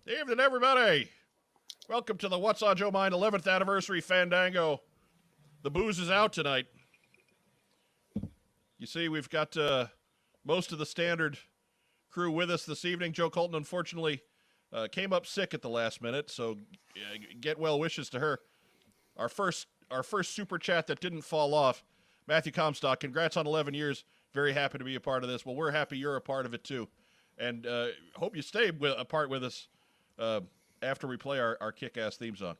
Evening, everybody. Welcome to the What's on Joe Mind 11th anniversary Fandango. The booze is out tonight. You see, we've got most of the standard crew with us this evening. Joe Colton, unfortunately, came up sick at the last minute, so get well wishes to her. Our first super chat that didn't fall off, Matthew Comstock. Congrats on 11 years. Very happy to be a part of this. Well, we're happy you're a part of it too, and hope you stay a part with us. After we play our kick-ass theme song.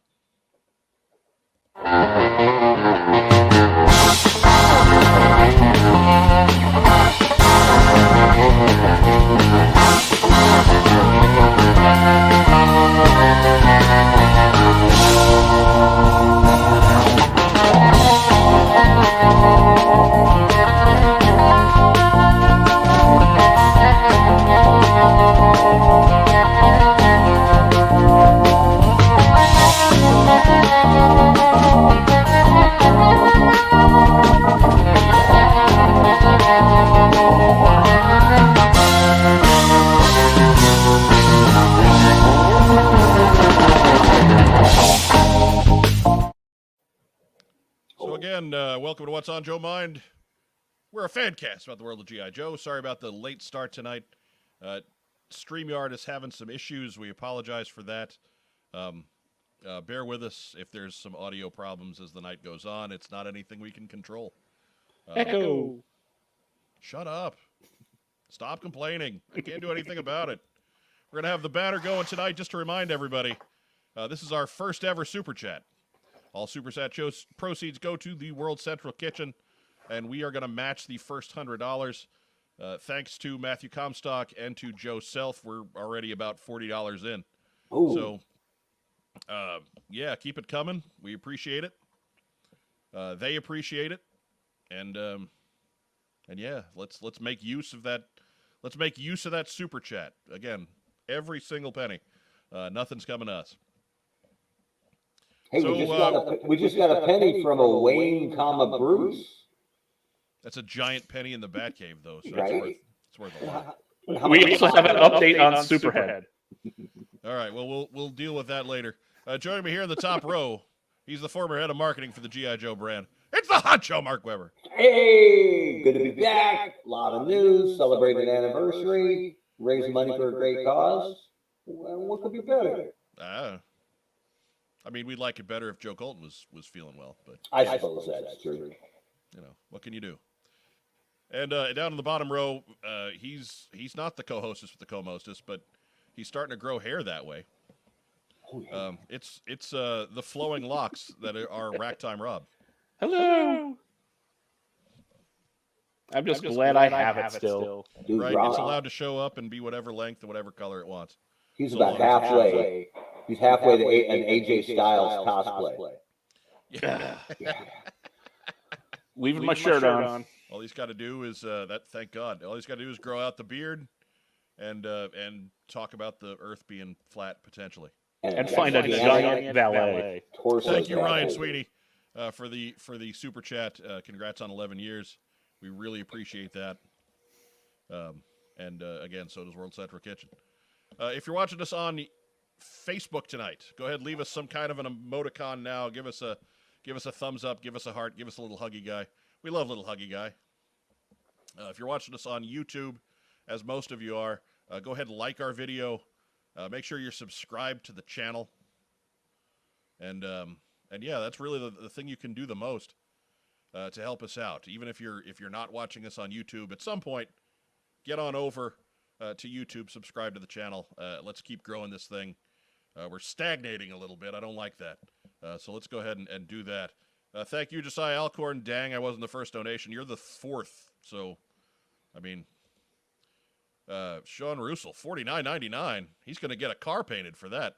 Welcome to What's on Joe Mind. We're a fan cast about the world of G.I. Joe. Sorry about the late start tonight. StreamYard is having some issues. We apologize for that. Bear with us if there's some audio problems as the night goes on. It's not anything we can control. Echo. Shut up. Stop complaining. I can't do anything about it. We're going to have the banner going tonight. Just to remind everybody, this is our first ever Super Chat. All Super Chat shows proceeds go to the World Central Kitchen, and we are going to match the first $100. Thanks to Matthew Comstock and to Joe Self, we're already about $40 in. Ooh. So, yeah, keep it coming. We appreciate it. They appreciate it, and yeah, let's make use of that. Let's make use of that Super Chat again. Every single penny. Nothing's coming to us. Hey, so, we just got a penny from a Wayne, Bruce. That's a giant penny in the Batcave, though, so right? it's worth a lot. We also have an update on Superhead. All right, well, we'll deal with that later. Joining me here in the top row, he's the former head of marketing for the G.I. Joe brand. It's the Honcho Mark Weber. Hey, good to be back. A lot of news, celebrating an anniversary, raising money for a great cause. Well, what could be better? I mean, we'd like it better if Joe Colton was feeling well, but I suppose that's true. You know, what can you do? And down in the bottom row, he's not the co-hostess with the co-mostess, but he's starting to grow hair that way. Oh, yeah. It's the flowing locks that are Racktime Rob. Hello. I'm just glad I have it still. Dude, right, Rob, it's allowed to show up and be whatever length and whatever color it wants. He's about halfway. He's halfway to an AJ Styles cosplay. Yeah. Leaving my shirt on. All he's got to do is thank God. All he's got to do is grow out the beard and talk about the Earth being flat potentially. And find a giant valet. Thank you, Ryan Sweeney, for the super chat. Congrats on 11 years. We really appreciate that. And again, so does World Central Kitchen. If you're watching us on Facebook tonight, go ahead, leave us some kind of an emoticon now. Give us a thumbs up, give us a heart, give us a little huggy guy. We love little huggy guy. If you're watching us on YouTube, as most of you are, go ahead and like our video. Make sure you're subscribed to the channel. And yeah, that's really the thing you can do the most to help us out. Even if you're not watching us on YouTube, at some point, get on over to YouTube, subscribe to the channel. Let's keep growing this thing. We're stagnating a little bit. I don't like that. So let's go ahead and do that. Thank you, Josiah Alcorn. Dang, I wasn't the first donation. You're the fourth. So, I mean, Sean Russell, $49.99. He's going to get a car painted for that.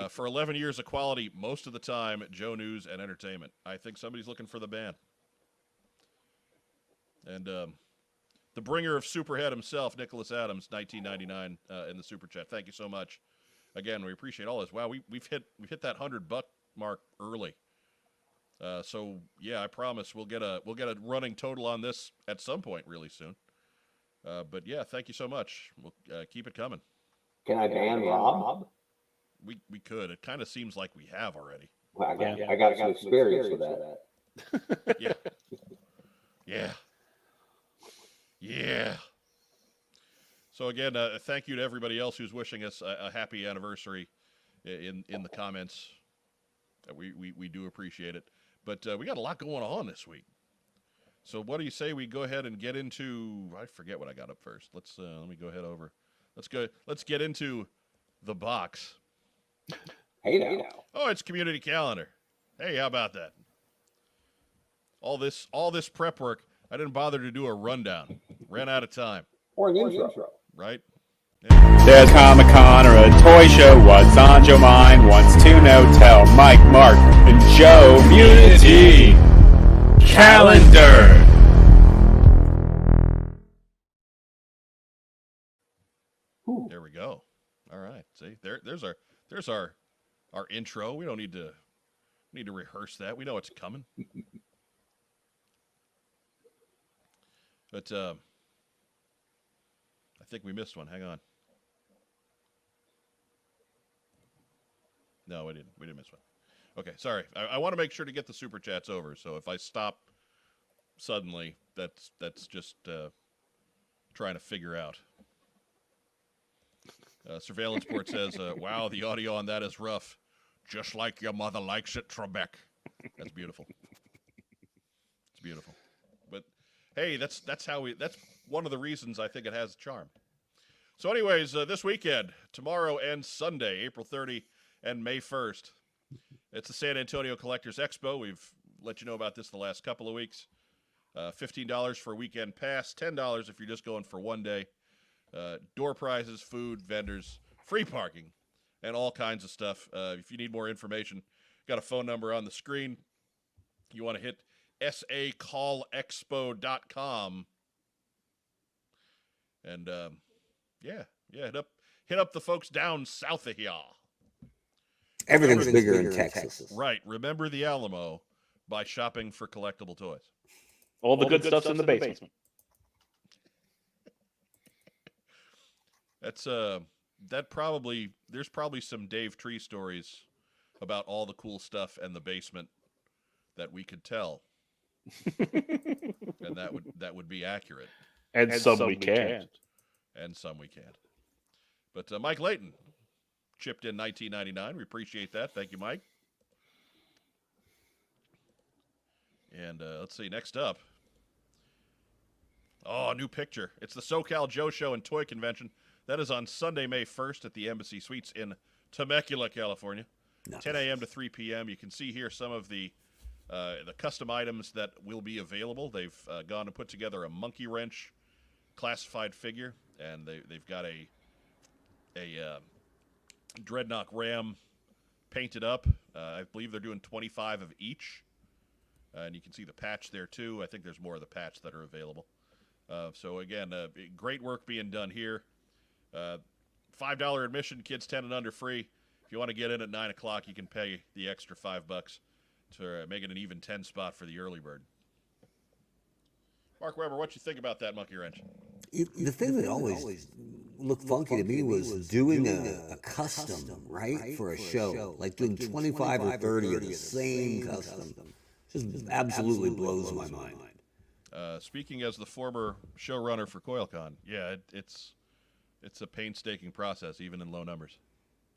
For 11 years of quality, most of the time, Joe News and Entertainment. I think somebody's looking for the band. And the bringer of Superhead himself, Nicholas Adams, $19.99 in the super chat. Thank you so much. Again, we appreciate all this. Wow, we've hit that $100 mark early. So yeah, I promise we'll get a running total on this at some point really soon. But yeah, thank you so much. We'll keep it coming. Can I ban Rob? We could. It kind of seems like we have already. Well, I got some experience with that. Yeah. Yeah. Yeah. So again, thank you to everybody else who's wishing us a happy anniversary in the comments. We do appreciate it. But we got a lot going on this week. So what do you say we go ahead and get into? I forget what I got up first. Let me go ahead over. Let's get into the box. Hey now. Oh, it's community calendar. Hey, how about that? All this prep work, I didn't bother to do a rundown. Ran out of time. Or an intro. Right? There's Comic-Con or a toy show. What's on your mind? Wants to know? Tell Mike, Mark, and Joe. Community calendar. There we go. All right. See, there's our intro. We don't need to rehearse that. We know it's coming. But I think we missed one. Hang on. No, we didn't. We didn't miss one. Okay, sorry. I want to make sure to get the super chats over. So if I stop suddenly, that's just trying to figure out. Surveillance Port says, "Wow, the audio on that is rough, just like your mother likes it, Trebek." That's beautiful. It's beautiful. But hey, that's one of the reasons I think it has charm. So, anyways, this weekend, tomorrow and Sunday, April 30 and May 1st, it's the San Antonio Collectors Expo. We've let you know about this the last couple of weeks. $15 for a weekend pass, $10 if you're just going for one day. Door prizes, food, vendors, free parking, and all kinds of stuff. If you need more information, got a phone number on the screen. You want to hit sacallexpo.com. And hit up the folks down south of here. Everything's bigger in Texas. Right. Remember the Alamo by shopping for collectible toys. All the good stuff's in the basement. That's there's probably some Dave Tree stories about all the cool stuff and the basement that we could tell. And that would be accurate. And some we can't. And some we can't. But Mike Layton chipped in 1999. We appreciate that. Thank you, Mike. And let's see, next up. Oh, a new picture. It's the SoCal Joe Show and Toy Convention. That is on Sunday, May 1st at the Embassy Suites in Temecula, California. Nice. 10 a.m. to 3 p.m. You can see here some of the custom items that will be available. They've gone and put together a monkey wrench classified figure, and they've got a Dreadnought Ram painted up. I believe they're doing 25 of each. And you can see the patch there, too. I think there's more of the patch that are available. So, again, great work being done here. $5 admission, kids 10 and under free. If you want to get in at 9 o'clock, you can pay the extra $5 to make it an even 10 spot for the early bird. Mark Weber, what you think about that monkey wrench? The thing that always looked funky to me was doing a custom, right, for a show. Like doing 25 or 30 of the same custom. Just absolutely blows my mind. Speaking as the former showrunner for CoilCon, yeah, it's a painstaking process, even in low numbers.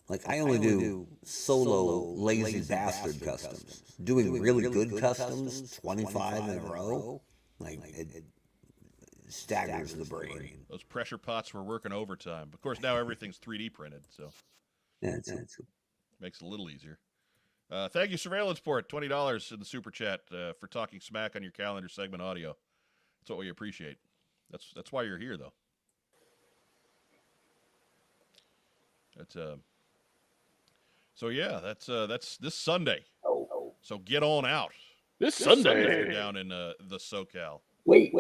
Like, I only do solo lazy bastard customs. Doing really good customs, 25 in a row, like, it staggers the brain. Those pressure pots were working overtime. Of course, now everything's 3D printed, so yeah, it's makes it a little easier. Thank you, Surveillance Port, $20 in the super chat for talking smack on your calendar segment audio. That's what we appreciate. That's why you're here, though. So yeah, that's this Sunday. So get on out. This Sunday. If you're down in the SoCal. Wait.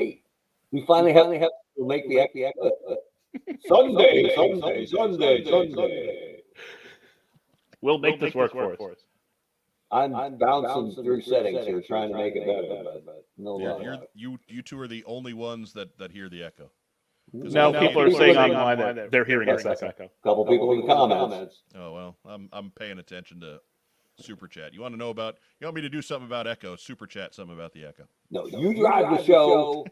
We finally have to make the Sunday. We'll make this work for us. I'm bouncing through settings here, trying to make it better, but no luck. You two are the only ones that hear the echo. Now people are saying online that they're hearing us echo. Couple people in the comments. Oh well, I'm paying attention to super chat. You want to know about? You want me to do something about echo? Super chat something about the echo. No, you drive the show.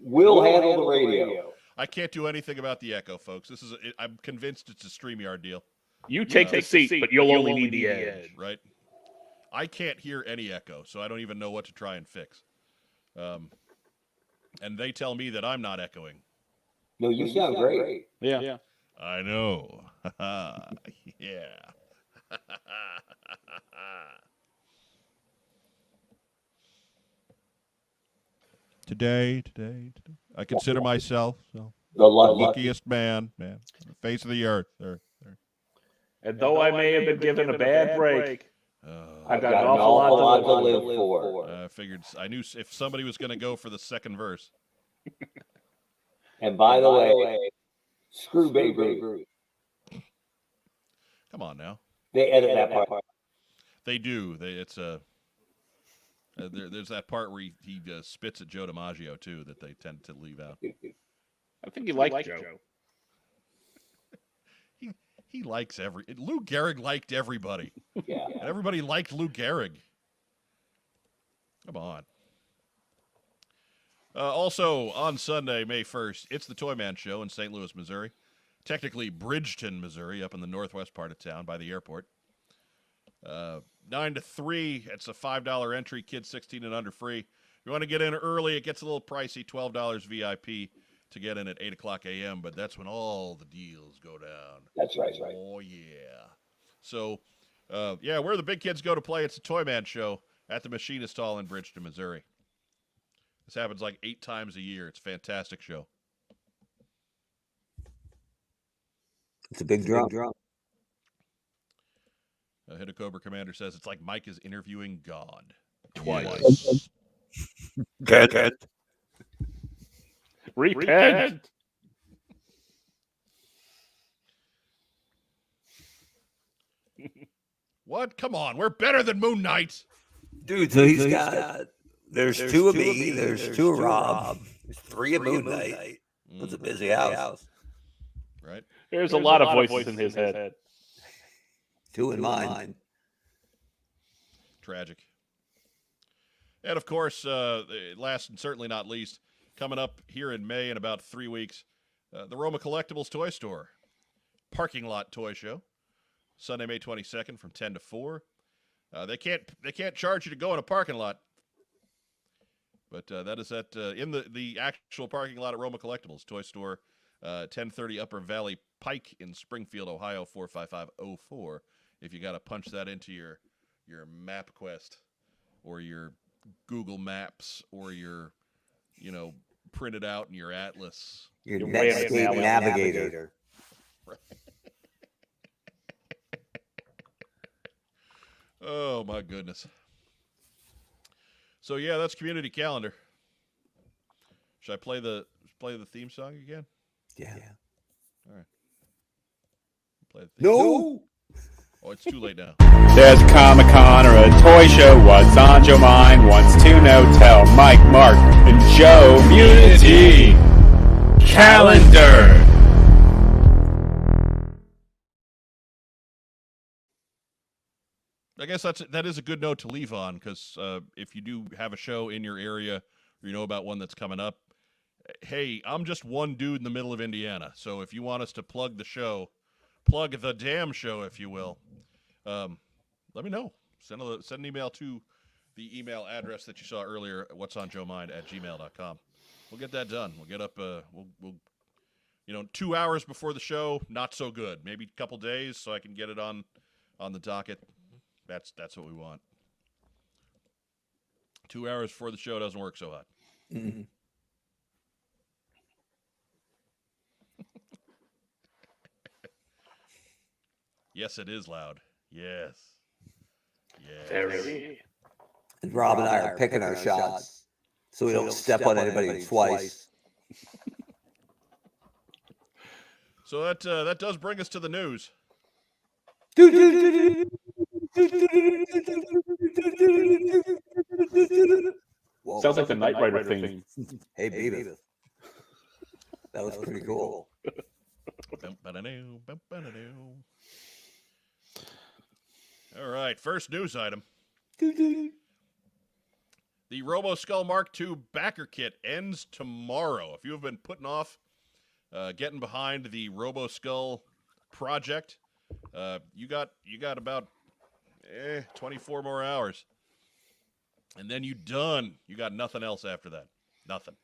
We'll handle the radio. I can't do anything about the echo, folks. I'm convinced it's a StreamYard deal. You take the seat, but you'll only need the edge. Right? I can't hear any echo, so I don't even know what to try and fix. And they tell me that I'm not echoing. No, you sound great. Yeah. I know. Yeah. Today, I consider myself the luckiest man, on the face of the earth. There. And though I may have been given a bad break, I've got an awful lot to live for. I figured I knew if somebody was going to go for the second verse. And by the way, screw Babe Ruth. Come on now. They edit that part. They do. There's that part where he spits at Joe DiMaggio too that they tend to leave out. I think you like Joe. He likes Lou Gehrig liked everybody. Yeah. And everybody liked Lou Gehrig. Come on. Also, on Sunday, May 1st, it's the Toy Man Show in St. Louis, Missouri. Technically, Bridgeton, Missouri, up in the northwest part of town by the airport. 9 to 3, it's a $5 entry, kids 16 and under free. If you want to get in early, it gets a little pricey, $12 VIP to get in at 8 o'clock a.m., but that's when all the deals go down. That's right. Oh, yeah. So, where the big kids go to play, it's the Toy Man Show at the Machinist Hall in Bridgeton, Missouri. This happens like 8 times a year. It's a fantastic show. It's a big draw. Hidden Cobra Commander says it's like Mike is interviewing God. Twice. Good. Repent. What? Come on. We're better than Moon Knight. Dude, so he's got, there's 2 of me, there's 2 of Rob, there's 3 of Moon Knight. It's a busy house. Right? There's a lot of voices in his head. 2 in mine. Tragic. And, of course, last and certainly not least, coming up here in May in about 3 weeks, the Roma Collectibles Toy Store Parking Lot Toy Show, Sunday, May 22nd from 10 to 4. They can't charge you to go in a parking lot, but that is in the actual parking lot at Roma Collectibles Toy Store, 1030 Upper Valley Pike in Springfield, Ohio, 45504. If you got to punch that into your MapQuest or your Google Maps or your, print it out in your Atlas. Your Netscape Navigator. Right. Oh my goodness. So yeah, that's community calendar. Should I play the theme song again? Yeah. All right. Play the theme No. Oh, it's too late now. There's a Comic-Con or a toy show. What's on your mind? Wants to know? Tell Mike, Mark, and Joe. Community calendar. I guess that is a good note to leave on, because if you do have a show in your area or you know about one that's coming up, hey, I'm just one dude in the middle of Indiana. So if you want us to plug the show, plug the damn show, if you will, let me know. Send an email to the email address that you saw earlier, whatsonjoemind@gmail.com. We'll get that done. We'll get up, we'll 2 hours before the show, not so good. Maybe a couple days so I can get it on the docket. That's what we want. 2 hours before the show doesn't work so hot. Mm-hmm. Yes, it is loud. Yes. Very. And Rob and I are picking our shots so we don't step on anybody twice. So that does bring us to the news. Sounds like the Knight Rider theme. Hey, Beavis. That was pretty cool. All right, first news item. The Robo Skull Mark II backer kit ends tomorrow. If you have been putting off getting behind the Robo Skull project, you got about 24 more hours. And then you done. You got nothing else after that. Nothing.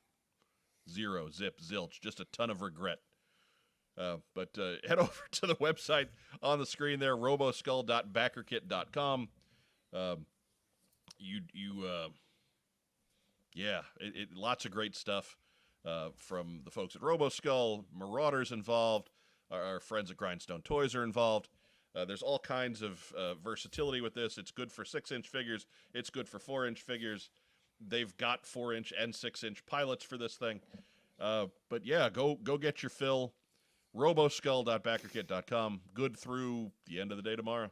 Zero, zip, zilch. Just a ton of regret. But head over to the website on the screen there, roboskull.backerkit.com. Lots of great stuff from the folks at RoboSkull. Marauders involved. Our friends at Grindstone Toys are involved. There's all kinds of versatility with this. It's good for 6-inch figures. It's good for 4-inch figures. They've got 4-inch and 6-inch pilots for this thing. But yeah, go get your fill. roboskull.backerkit.com. Good through the end of the day tomorrow.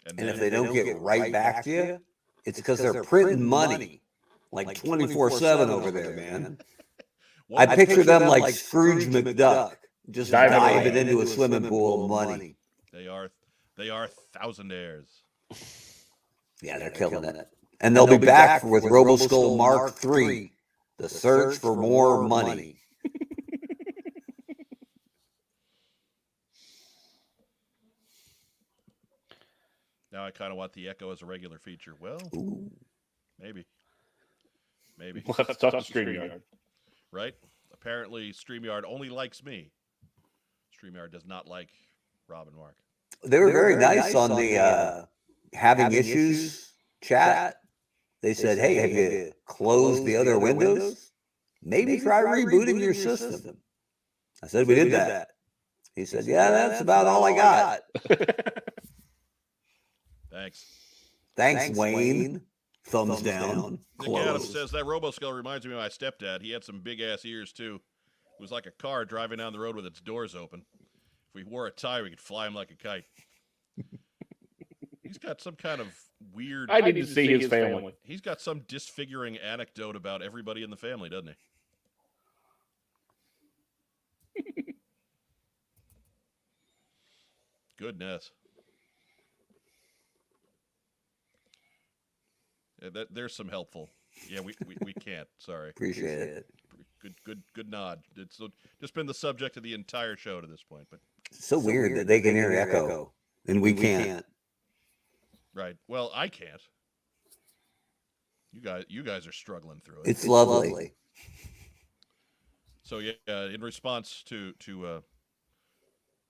And if they don't get right back to you, it's because they're printing money like 24/7 over there, man. I picture them like Scrooge McDuck, just diving into a swimming pool of money. They are thousandaires. Yeah, they're killing it. And they'll be back with RoboSkull Mark III, the search for more money. Now I kind of want the Echo as a regular feature. Well, maybe. We'll have to talk to StreamYard. Right? Apparently, StreamYard only likes me. StreamYard does not like Rob and Mark. They were very nice on the having issues chat. They said, hey, have you closed the other windows? Maybe try rebooting your system. I said, we did that. He said, yeah, that's about all I got. Thanks, Wayne. Thumbs down. Nick Adams says, that RoboSkull reminds me of my stepdad. He had some big-ass ears, too. It was like a car driving down the road with its doors open. If we wore a tie, we could fly him like a kite. He's got some kind of weird... I need to see his family. He's got some disfiguring anecdote about everybody in the family, doesn't he? Goodness. Yeah, there's some helpful. Yeah, we can't. Sorry. Appreciate it. Good nod. It's just been the subject of the entire show to this point. But it's so weird that they can hear Echo and we can't. Right. Well, I can't. You guys are struggling through it. It's lovely. So yeah, in response to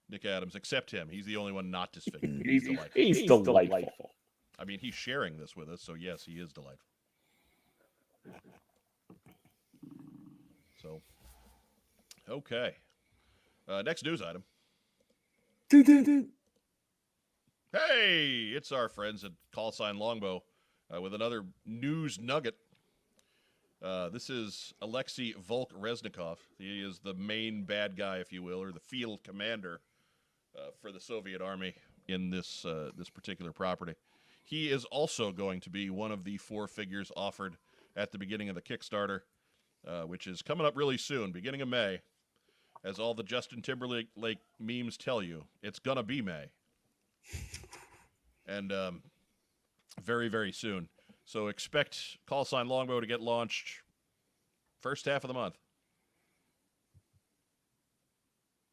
Nick Adams, accept him. He's the only one not disfigured. He's delightful. I mean, he's sharing this with us, so yes, he is delightful. So, okay. Next news item. Hey, it's our friends at Call Sign Longbow with another news nugget. This is Alexei Volk-Reznikov. He is the main bad guy, if you will, or the field commander for the Soviet Army in this particular property. He is also going to be one of the 4 figures offered at the beginning of the Kickstarter, which is coming up really soon, beginning of May. As all the Justin Timberlake memes tell you, it's going to be May. And very, very soon. So expect Call Sign Longbow to get launched first half of the month.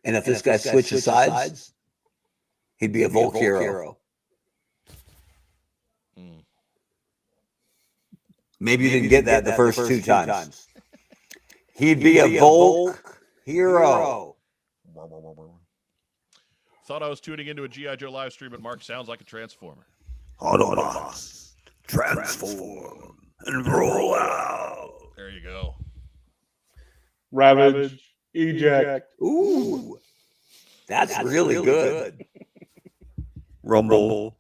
And if this guy switches sides, he'd be a Volk hero. Maybe you didn't get that the first 2 times. He'd be a Volk hero. Thought I was tuning into a G.I. Joe live stream, but Mark sounds like a Transformer. Autobots, transform and roll out. There you go. Ravage, eject. Ooh, that's really good. Rumble,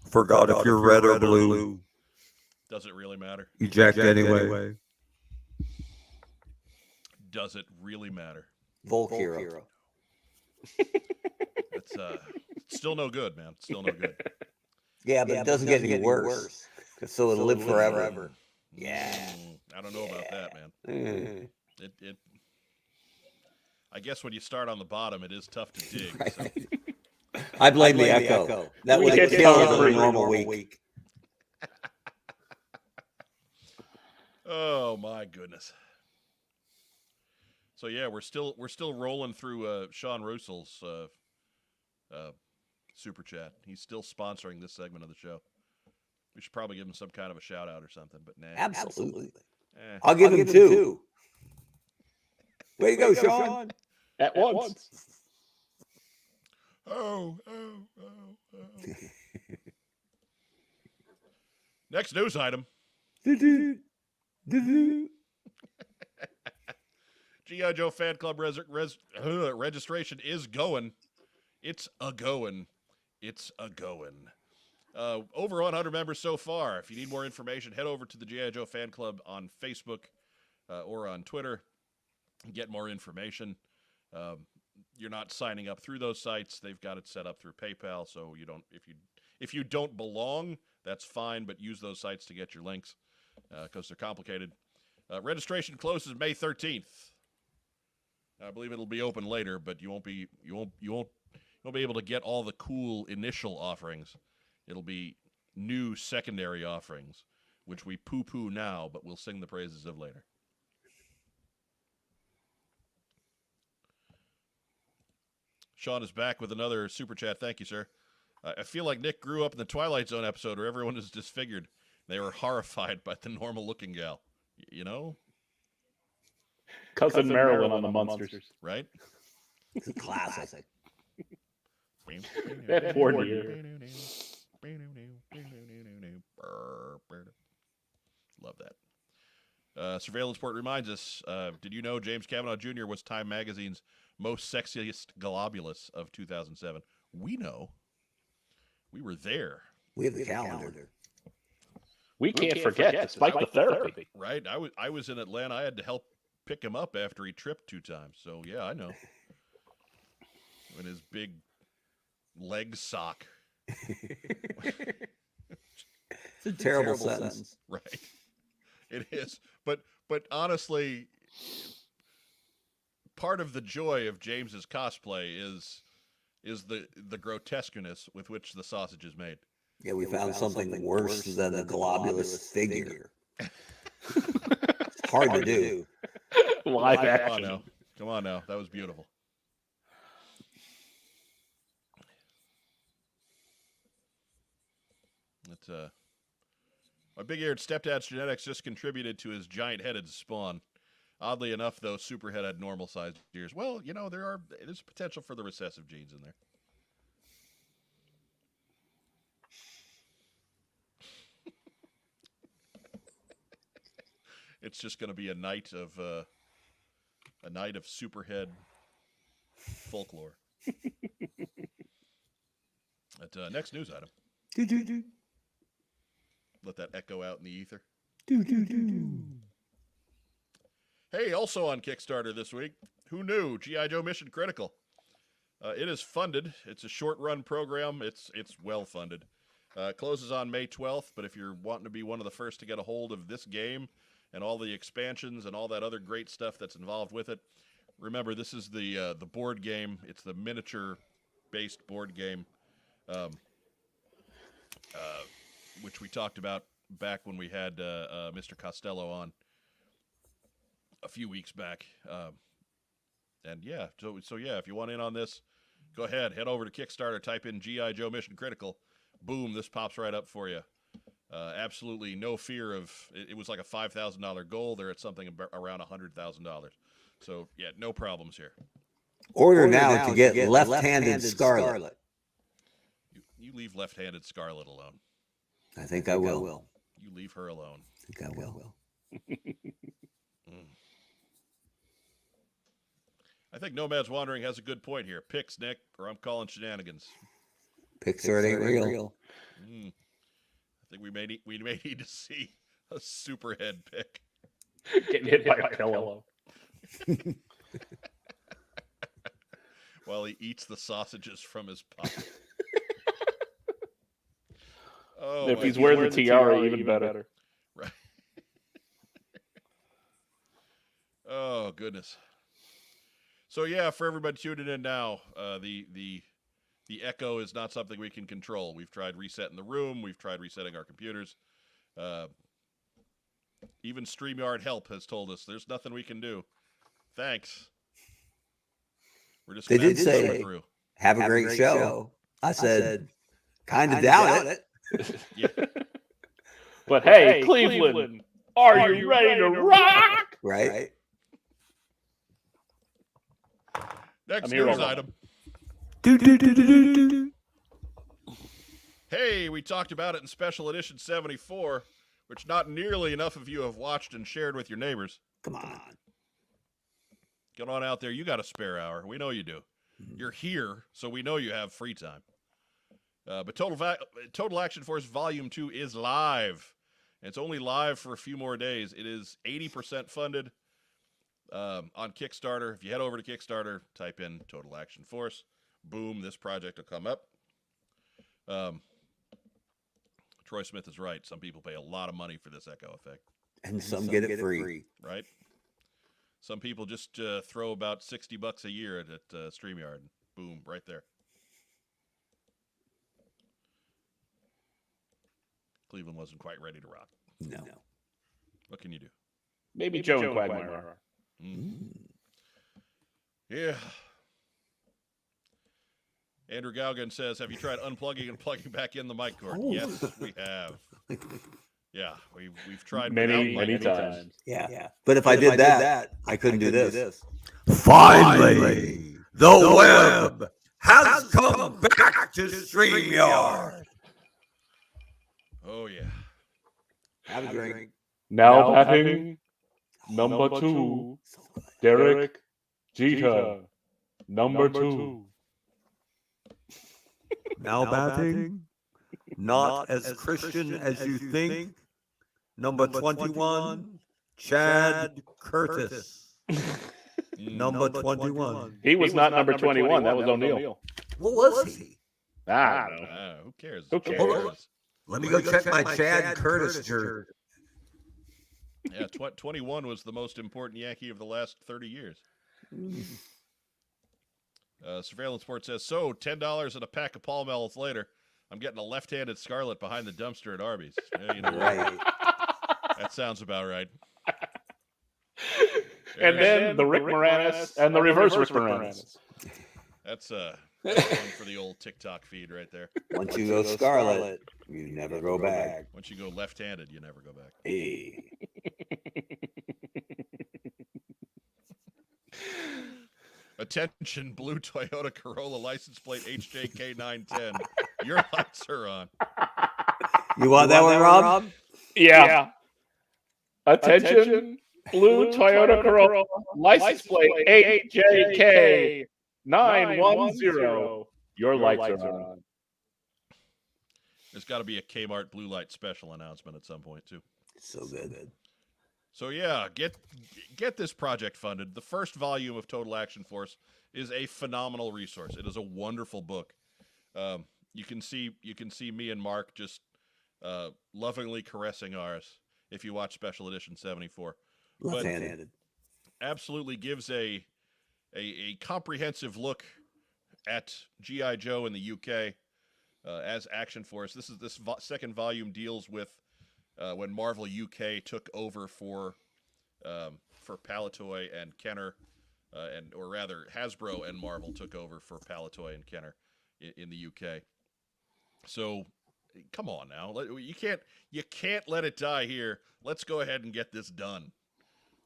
forgot if you're red or blue. Does it really matter? Eject anyway. Does it really matter? Volk hero. It's still no good, man. Still no good. Yeah, but it doesn't get any worse. So it'll live forever. Yeah. I don't know about that, man. I guess when you start on the bottom, it is tough to dig. Right. So. I blame the echo. That We would get kill killed a for normal week. Oh my goodness. So yeah, we're still rolling through Sean Russel's super chat. He's still sponsoring this segment of the show. We should probably give him some kind of a shout out or something, but nah. Absolutely. Eh. I'll give him two. Way to go, Sean. At once. Oh. Next news item. G.I. Joe Fan Club registration is going. It's a going. Over 100 members so far. If you need more information, head over to the G.I. Joe Fan Club on Facebook or on Twitter. Get more information. You're not signing up through those sites. They've got it set up through PayPal, so you don't. If you don't belong, that's fine. But use those sites to get your links because they're complicated. Registration closes May 13th. I believe it'll be open later, but you won't be able to get all the cool initial offerings. It'll be new secondary offerings, which we poo-poo now, but we'll sing the praises of later. Sean is back with another super chat. Thank you, sir. I feel like Nick grew up in the Twilight Zone episode where everyone is disfigured. They were horrified by the normal-looking gal. You know? Cousin Marilyn on the Munsters. Right? It's a classic. That poor dear. Love that. Surveillance Report reminds us, did you know James Kavanaugh Jr. was Time Magazine's most sexiest globulus of 2007? We know. We were there. We have the calendar. We can't forget, despite the therapy. Right? I was in Atlanta. I had to help pick him up after he tripped 2 times. So, yeah, I know. In his big leg sock. It's a terrible sentence. Right. It is. But honestly, part of the joy of James's cosplay is the grotesqueness with which the sausage is made. Yeah, we found something worse than the globulus figure. It's hard to do. Live Come on action. now. Come on now. That was beautiful. My big-eared stepdad's genetics just contributed to his giant-headed spawn. Oddly enough, though, Superhead had normal-sized ears. Well, you know, there's potential for the recessive genes in there. It's just going to be a night of Superhead folklore. Next news item. Let that echo out in the ether. Hey, also on Kickstarter this week, who knew? G.I. Joe Mission Critical. It is funded. It's a short-run program. It's well-funded. Closes on May 12th, but if you're wanting to be one of the first to get a hold of this game and all the expansions and all that other great stuff that's involved with it, remember, this is the board game. It's the miniature-based board game, which we talked about back when we had Mr. Costello on a few weeks back. And yeah, so yeah, if you want in on this, go ahead, head over to Kickstarter, type in G.I. Joe Mission Critical. Boom, this pops right up for you. Absolutely no fear of, it was like a $5,000 goal. They're at something around $100,000. So yeah, no problems here. Order now to get left-handed Scarlet. You leave left-handed Scarlet alone. I think I will. You leave her alone. I think I will. I think Nomad's Wandering has a good point here. Picks, Nick, or I'm calling shenanigans. Pixar ain't real. I think we may need to see a Superhead pick. Getting hit by a pillow. While he eats the sausages from his pocket. Oh, if he's wearing the tiara, even better. Right. Oh, goodness. So yeah, for everybody tuning in now, the echo is not something we can control. We've tried resetting the room. We've tried resetting our computers. Even StreamYard Help has told us there's nothing we can do. Thanks. We're just They gonna did have to suffer say, through. have a great show. I said, kind of doubt it. Yeah. But hey, Cleveland, are you ready to rock? Right? Next I'm here news already. item. Hey, we talked about it in Special Edition 74, which not nearly enough of you have watched and shared with your neighbors. Come on. Get on out there. You got a spare hour. We know you do. You're here, so we know you have free time. But Total Action Force Volume 2 is live. And it's only live for a few more days. It is 80% funded on Kickstarter. If you head over to Kickstarter, type in Total Action Force. Boom, this project will come up. Troy Smith is right. Some people pay a lot of money for this echo effect. And some get it free. Right? Some people just throw about $60 a year at StreamYard. Boom, right there. Cleveland wasn't quite ready to rock. No. What can you do? Maybe Joe and Quagmire. Yeah. Andrew Gauguin says, have you tried unplugging and plugging back in the mic cord? Oh. Yes, we have. Yeah, we've tried Many without mic cords. times. Yeah. But if I did that, I couldn't do this. Finally, the web has come back to StreamYard. Oh, yeah. Have a drink. Now batting, number 2, Derek Jeter, number 2. Now batting, not as Christian as you think, number 21, Chad Curtis. Number 21. He was not number 21. That was O'Neal. What was he? I don't know. Who cares? Who cares? Hold on. Let me go check my Chad Curtis jersey. Yeah, 21 was the most important Yankee of the last 30 years. Surveillance Sport says, so $10 and a pack of Pall Malls later, I'm getting a left-handed Scarlet behind the dumpster at Arby's. Yeah, you know, Right. that sounds about right. And then the Rick Moranis and the reverse Rick Moranis. That's one for the old TikTok feed right there. Once you go Scarlet, you never go back. Once you go left-handed, you never go back. Hey. Attention, blue Toyota Corolla license plate HJK910. Your lights are on. You want that one, Rob? Yeah. Attention, blue Toyota Corolla, license plate HJK 910. Your lights are on. There's got to be a Kmart blue light special announcement at some point, too. So good. So yeah, get this project funded. The first volume of Total Action Force is a phenomenal resource. It is a wonderful book. You can see me and Mark just lovingly caressing ours if you watch Special Edition 74. Left-handed. Absolutely gives a comprehensive look at G.I. Joe in the UK as Action Force. This second volume deals with when Marvel UK took over for Palitoy and Kenner, or rather Hasbro and Marvel took over for Palitoy and Kenner in the UK. So, come on now, you can't let it die here. Let's go ahead and get this done.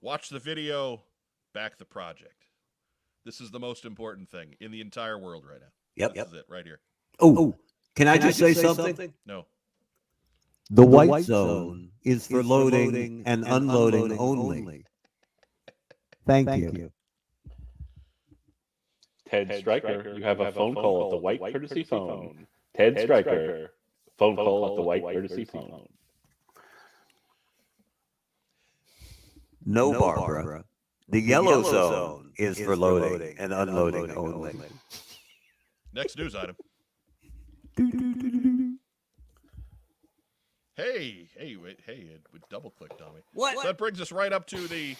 Watch the video, back the project. This is the most important thing in the entire world right now. Yep. This is it right here. Oh, can I just say something? No. The white zone is for loading and unloading only. Thank you. Ted Stryker, you have a phone call at the white courtesy phone. Ted Stryker, phone call at the white courtesy phone. No, Barbara. The yellow zone is for loading and unloading only. Next news item. Hey, it double clicked on me. What? So that brings us right up to the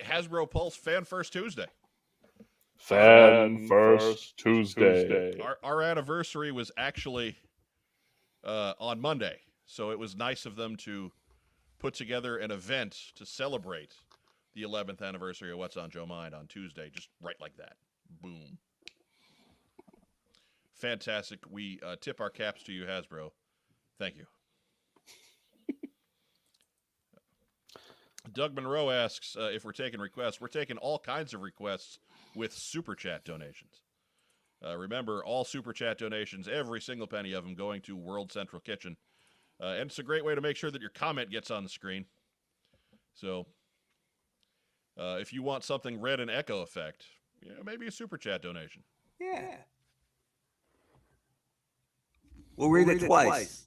Hasbro Pulse Fan First Tuesday. Fan First Tuesday. Our anniversary was actually on Monday, so it was nice of them to put together an event to celebrate the 11th anniversary of What's on Joe Mind on Tuesday, just right like that. Boom. Fantastic. We tip our caps to you, Hasbro. Thank you. Doug Monroe asks if we're taking requests. We're taking all kinds of requests with Super Chat donations. Remember, all Super Chat donations, every single penny of them going to World Central Kitchen. And it's a great way to make sure that your comment gets on the screen. So, if you want something red and echo effect, maybe a Super Chat donation. Yeah. We'll read it twice.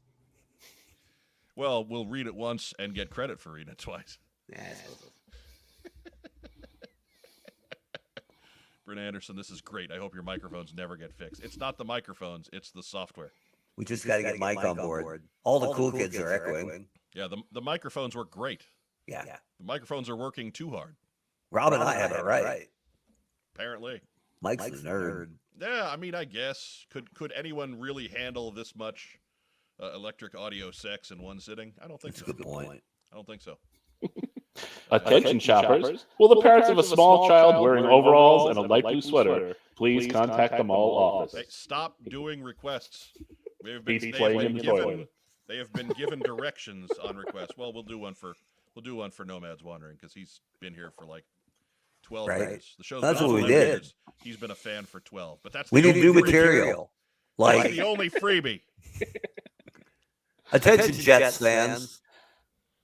Well, we'll read it once and get credit for reading it twice. Bryn Anderson, this is great. I hope your microphones never get fixed. It's not the microphones, it's the software. We just got to get Mike on board. All the cool kids are echoing. Yeah, the microphones work great. Yeah. The microphones are working too hard. Rob and I have it right. Apparently. Mike's a nerd. Yeah, I mean, I guess. Could anyone really handle this much electric audio sex in one sitting? I don't think so. That's a good point. I don't think so. Attention shoppers. Will the parents of a small child wearing overalls and a light blue sweater please contact the mall office? Hey, stop doing requests. He's playing in the toilet. They have been given directions on requests. Well, we'll do one for Nomads Wandering because he's been here for like 12 years. The show's that's been what we 11 did. Years. He's been a fan for 12. But that's We the need new only material. That's Like, the only freebie. attention Jets fans.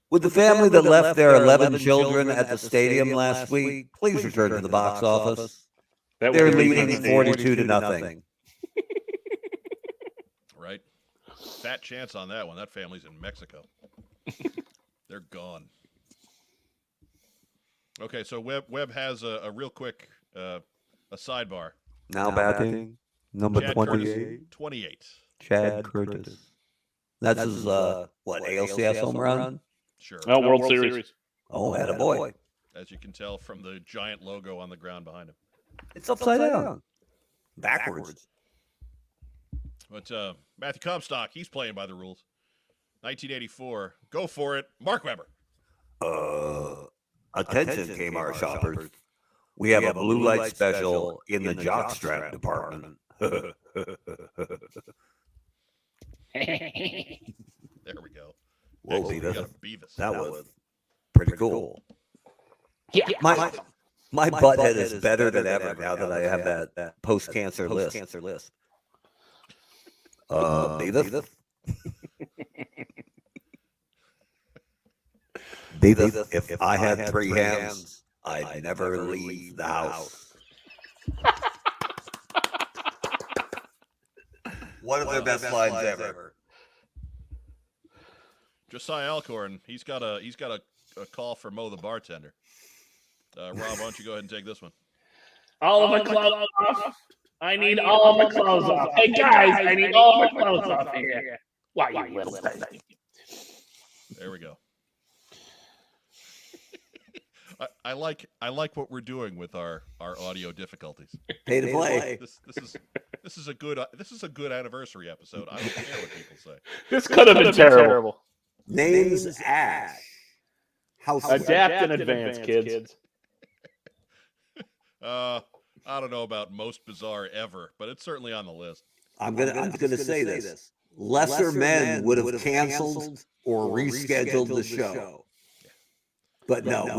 With the family that left their 11 children at the stadium last week, please return to the box office. They're leading 42 to nothing. Right? Fat chance on that one. That family's in Mexico. They're gone. Okay, so Webb has a real quick a sidebar. Now batting, number Chad 28, Curtis, 28. Chad Curtis. That's his, what, ALCS home run? Sure. No, World Series. Oh, attaboy. As you can tell from the giant logo on the ground behind him. It's upside down. Backwards. But Matthew Comstock, he's playing by the rules. 1984. Go for it. Mark Webber. Attention, Kmart shoppers. We have a blue light special in the jockstrap department. There we go. Whoa, Excellent. Beavis. We got a Beavis. That was pretty cool. Yeah. My butthead is better than ever now that I have that post-cancer list. Beavis? Beavis, if I had three hands, I'd never leave the house. One of their best lines ever. Josiah Alcorn, he's got a call for Mo the bartender. Rob, why don't you go ahead and take this one? All of my clothes off. I need all of my clothes off. Hey guys, I need all of my clothes off here. Why you little thing? There we go. I like what we're doing with our audio difficulties. Pay to play. This is a good anniversary episode. I don't care what people say. This could have been terrible. Names Ash. House Adapt in advance, kids. I don't know about most bizarre ever, but it's certainly on the list. I'm gonna say this. Lesser men would have canceled or rescheduled the show. But no,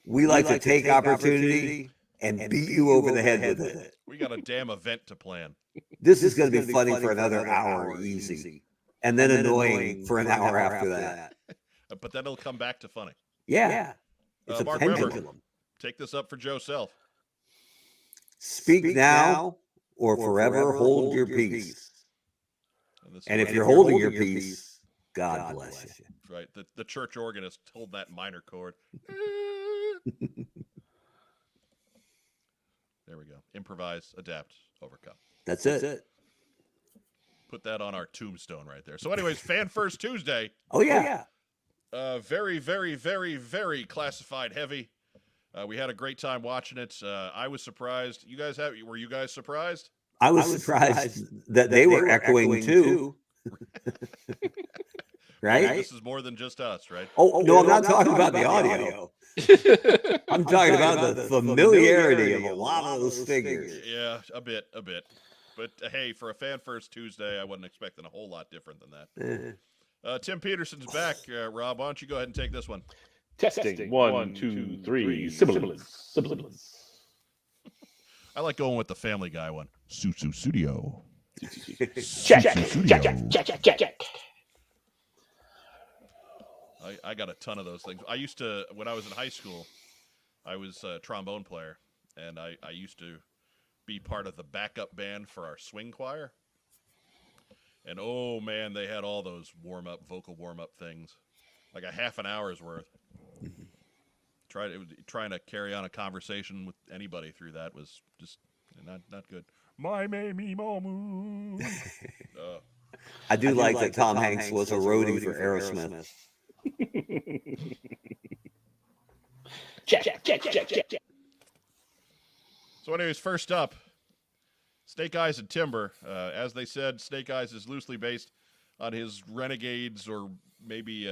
we like to take opportunity and beat you over the head with it. We got a damn event to plan. This is going to be funny for another hour, easy. And then annoying for an hour after that. But then it'll come back to funny. Yeah. It's a Mark pendulum. Webber, take this up for Joe Self. Speak now or forever hold your peace. And if you're holding your peace, God bless you. Right. The church organist hold that minor chord. There we go. Improvise, adapt, overcome. That's it. Put that on our tombstone right there. So anyways, Fan First Tuesday. Oh, yeah. Very, very, very, very classified heavy. We had a great time watching it. I was surprised. Were you guys surprised? I was surprised that they were echoing too. Right? Well, this is more than just us, right? Oh, no, I'm not talking about the audio. I'm talking about the familiarity of a lot of those figures. Yeah, a bit. But hey, for a Fan First Tuesday, I wasn't expecting a whole lot different than that. Tim Peterson's back. Rob, why don't you go ahead and take this one? Testing. 1, 2, 3. Sibilance. I like going with the Family Guy one. Studio. Check. I got a ton of those things. I used to, when I was in high school, I was a trombone player, and I used to be part of the backup band for our swing choir. And oh man, they had all those vocal warm-up things, like a half an hour's worth. Trying to carry on a conversation with anybody through that was just not good. My mammy mamu. I do like that Tom Hanks was a roadie for Aerosmith. Check. So anyways, first up, Snake Eyes and Timber. As they said, Snake Eyes is loosely based on his Renegades, or maybe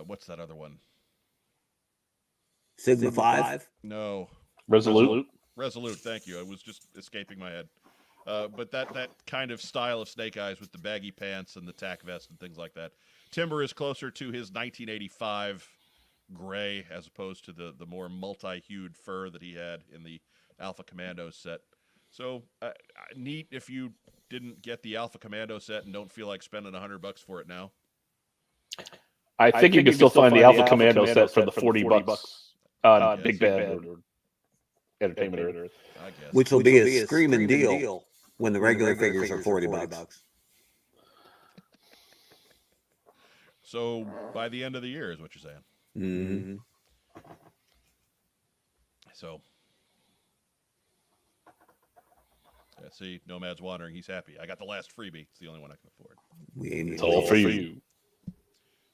what's that other one? Sigma 5? No. Resolute. Thank you. It was just escaping my head. But that kind of style of Snake Eyes with the baggy pants and the tack vest and things like that. Timber is closer to his 1985 gray as opposed to the more multi-hued fur that he had in the Alpha Commando set. So neat if you didn't get the Alpha Commando set and don't feel like spending $100 for it now. I think you can still find the Alpha Commando set for the $40 on Big Bad or Entertainment Earth. I guess. Which will be a screaming deal when the regular figures are $40. So by the end of the year is what you're saying. Mm-hmm. So, yeah, see, Nomad's wandering. He's happy. I got the last freebie. It's the only one I can afford. It's all for you.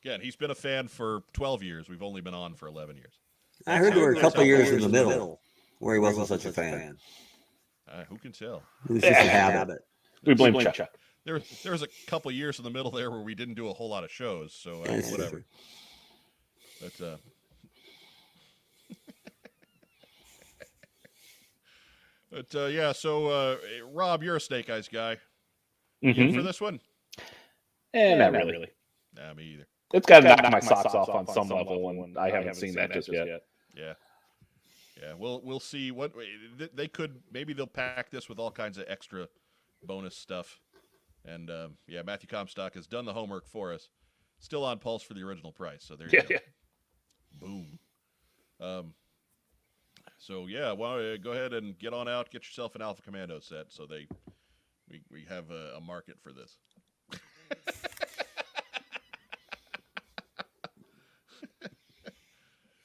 Again, he's been a fan for 12 years. We've only been on for 11 years. I heard there were a couple of years in the middle where he wasn't such a fan. Who can tell? It was just a habit. We blame Chuck. There was a couple of years in the middle there where we didn't do a whole lot of shows, so whatever. But yeah. So Rob, you're a Snake Eyes guy. You for this one? Not really. Nah, me either. It's got to knock my socks off on some level, and I haven't seen that just yet. Yeah. We'll see what they could. Maybe they'll pack this with all kinds of extra bonus stuff. And Matthew Comstock has done the homework for us. Still on Pulse for the original price. So there you go. Boom. So yeah, well, go ahead and get on out, get yourself an Alpha Commando set, so we have a market for this.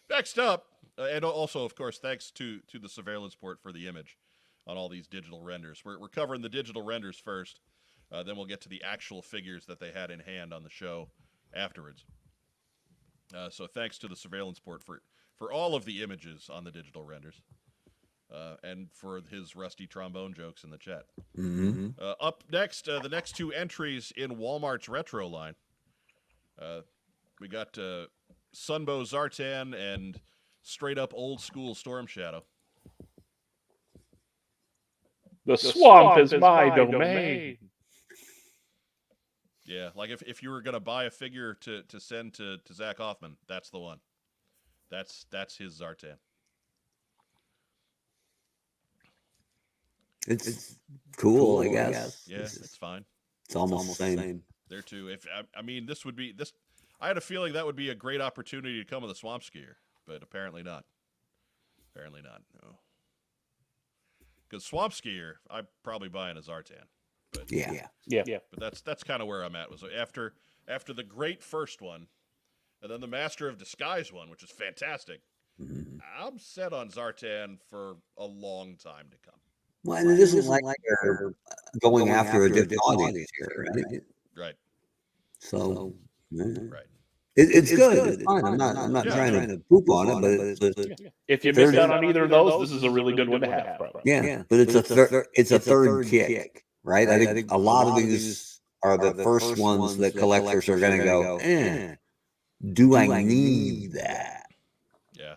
Next up, and also of course thanks to the Surveillance Port for the image on all these digital renders. We're covering the digital renders first. Then we'll get to the actual figures that they had in hand on the show afterwards. So thanks to the Surveillance Port for all of the images on the digital renders, and for his rusty trombone jokes in the chat. Mm-hmm. Up next, the next two entries in Walmart's retro line. We got Sunbow Zartan and straight up old school Storm Shadow. The swamp is my domain. Yeah, like if you were gonna buy a figure to send to Zach Hoffman, that's the one. That's his Zartan. It's cool, I guess. Yeah, it's fine. It's almost the same. There too. I mean, this would be this. I had a feeling that would be a great opportunity to come with a Swamp Skier, but apparently not. Apparently not. No. Because Swamp Skier, I'm probably buying a Zartan. But, Yeah. But that's kind of where I'm at. Was after the great first one, and then the Master of Disguise one, which is fantastic. Mm-hmm. I'm set on Zartan for a long time to come. Well, and it isn't like they're going after a different audience here, right? Right. So, Right. It's good. It's fine. I'm not Yeah. trying to poop on it, but it's If you missed out on either of those, this is a really good one to have, bro. yeah. But it's a third kick, right? I think a lot of these are the first ones that collectors are going to go, do I need that? Yeah.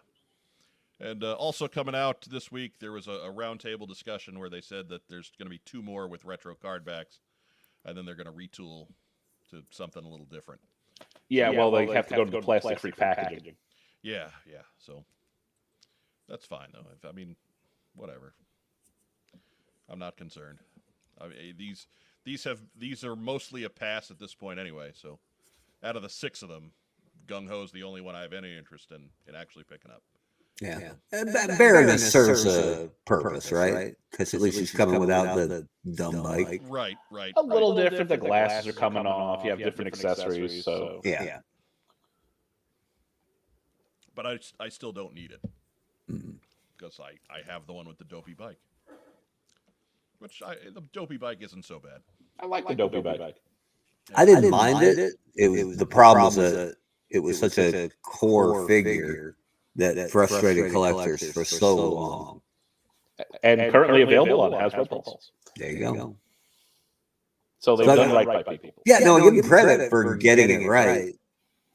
And also coming out this week, there was a roundtable discussion where they said that there's going to be 2 more with retro card backs, and then they're going to retool to something a little different. Yeah, well, they have to go to the plastic-free packaging. Yeah. So that's fine though. I mean, whatever. I'm not concerned. I mean, these are mostly a pass at this point anyway. So out of the 6 of them, Gung Ho's the only one I have any interest in actually picking up. Yeah. Baroness serves a purpose, right? Because at least she's coming without the dumb bike. Right. A little different. The glasses are coming off. You have different accessories. So Yeah. But I still don't need it because I have the one with the dopey bike, which the dopey bike isn't so bad. I like the dopey bike. I didn't mind it. It was the problem was that it was such a core figure that frustrated collectors for so long. And currently available on Hasbro Pulse. There you go. So they've done right by people. Yeah, no, I give them credit for getting it right,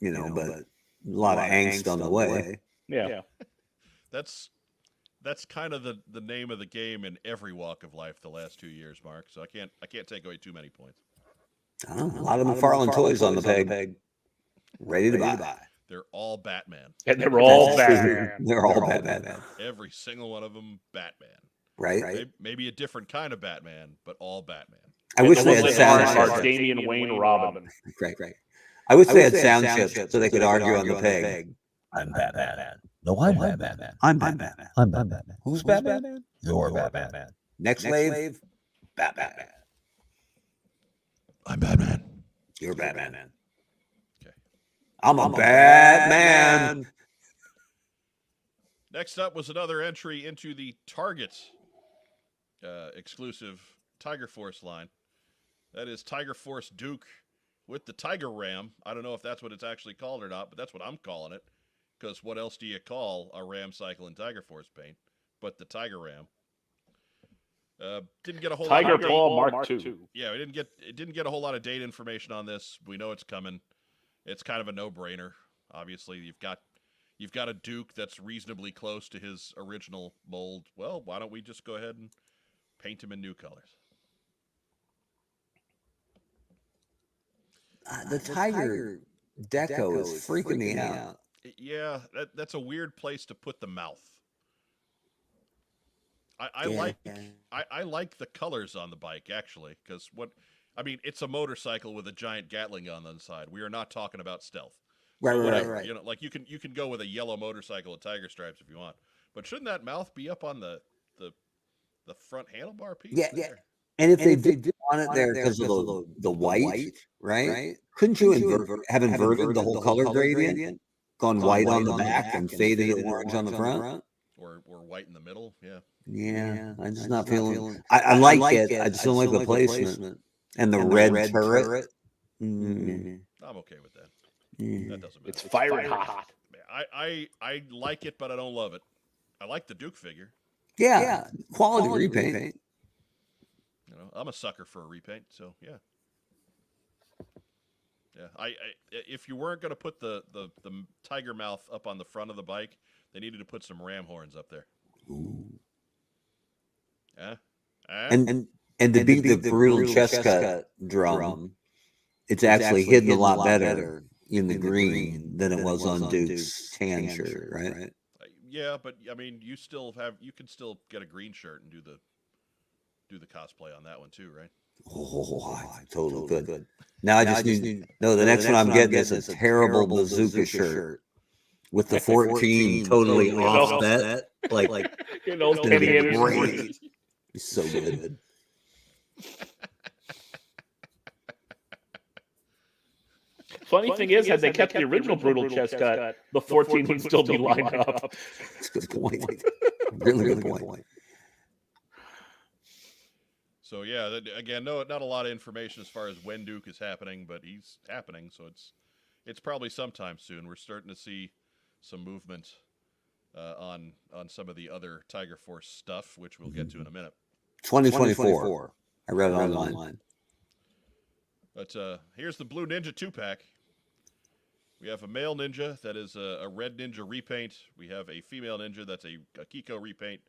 but a lot of angst on the way. Yeah. That's kind of the name of the game in every walk of life the last 2 years, Mark. So I can't take away too many points. A lot of McFarlane toys on the peg, ready to buy. They're all Batman. And they're all Batman. They're all Batman. Every single one of them, Batman. Right? Maybe a different kind of Batman, but all Batman. I wish they had sound chips. Damian Wayne Robin. Right. I wish they had sound chips so they could argue on the peg. I'm Batman. No, I'm Batman. I'm Batman. I'm Batman. Who's Batman? You're Batman. Next wave, Batman. I'm Batman. You're Batman. Okay. I'm a Batman. Next up was another entry into the Target exclusive Tiger Force line. That is Tiger Force Duke with the Tiger Ram. I don't know if that's what it's actually called or not, but that's what I'm calling it. Because what else do you call a Ram cycle in Tiger Force paint but the Tiger Ram? Didn't get a whole Tiger lot of Paw Mark II. Yeah, it didn't get a whole lot of date information on this. We know it's coming. It's kind of a no-brainer. Obviously, you've got a Duke that's reasonably close to his original mold. Well, why don't we just go ahead and paint him in new colors? The Tiger deco is freaking me out. Yeah, that's a weird place to put the mouth. I like the colors on the bike actually, because it's a motorcycle with a giant Gatling gun on the side. We are not talking about stealth. Right. Like you can go with a yellow motorcycle with tiger stripes if you want, but shouldn't that mouth be up on the front handlebar piece? Yeah. And if they did want it there because of the white, right? Couldn't you have inverted the whole color gradient? Gone white on the back and faded it orange on the front? Or white in the middle, yeah. Yeah, I'm just not feeling. I like it. I just don't like the placement and the red turret. I'm okay with that. That doesn't matter. It's fiery hot. I like it, but I don't love it. I like the Duke figure. Yeah. Quality repaint. I'm a sucker for a repaint, so yeah. Yeah, if you weren't going to put the tiger mouth up on the front of the bike, they needed to put some ram horns up there. Ooh. Yeah. And to beat the brutal chest cut drum, it's actually hidden a lot better in the green than it was on Duke's tan shirt, right? Yeah, but I mean, you can still get a green shirt and do the cosplay on that one too, right? Oh, totally good. Now I just need the next one I'm getting is a terrible bazooka shirt with the 14 totally off that. Like great. It's so good. Funny thing is, had they kept the original brutal chest cut, the 14 would still be lined up. That's a good point. Really good point. So yeah, again, not a lot of information as far as when Duke is happening, but he's happening, so it's probably sometime soon. We're starting to see some movement on some of the other Tiger Force stuff, which we'll get to in a minute. 2024. I read it online. But here's the Blue Ninja 2-pack. We have a male ninja that is a red ninja repaint. We have a female ninja that's a Kiko repaint.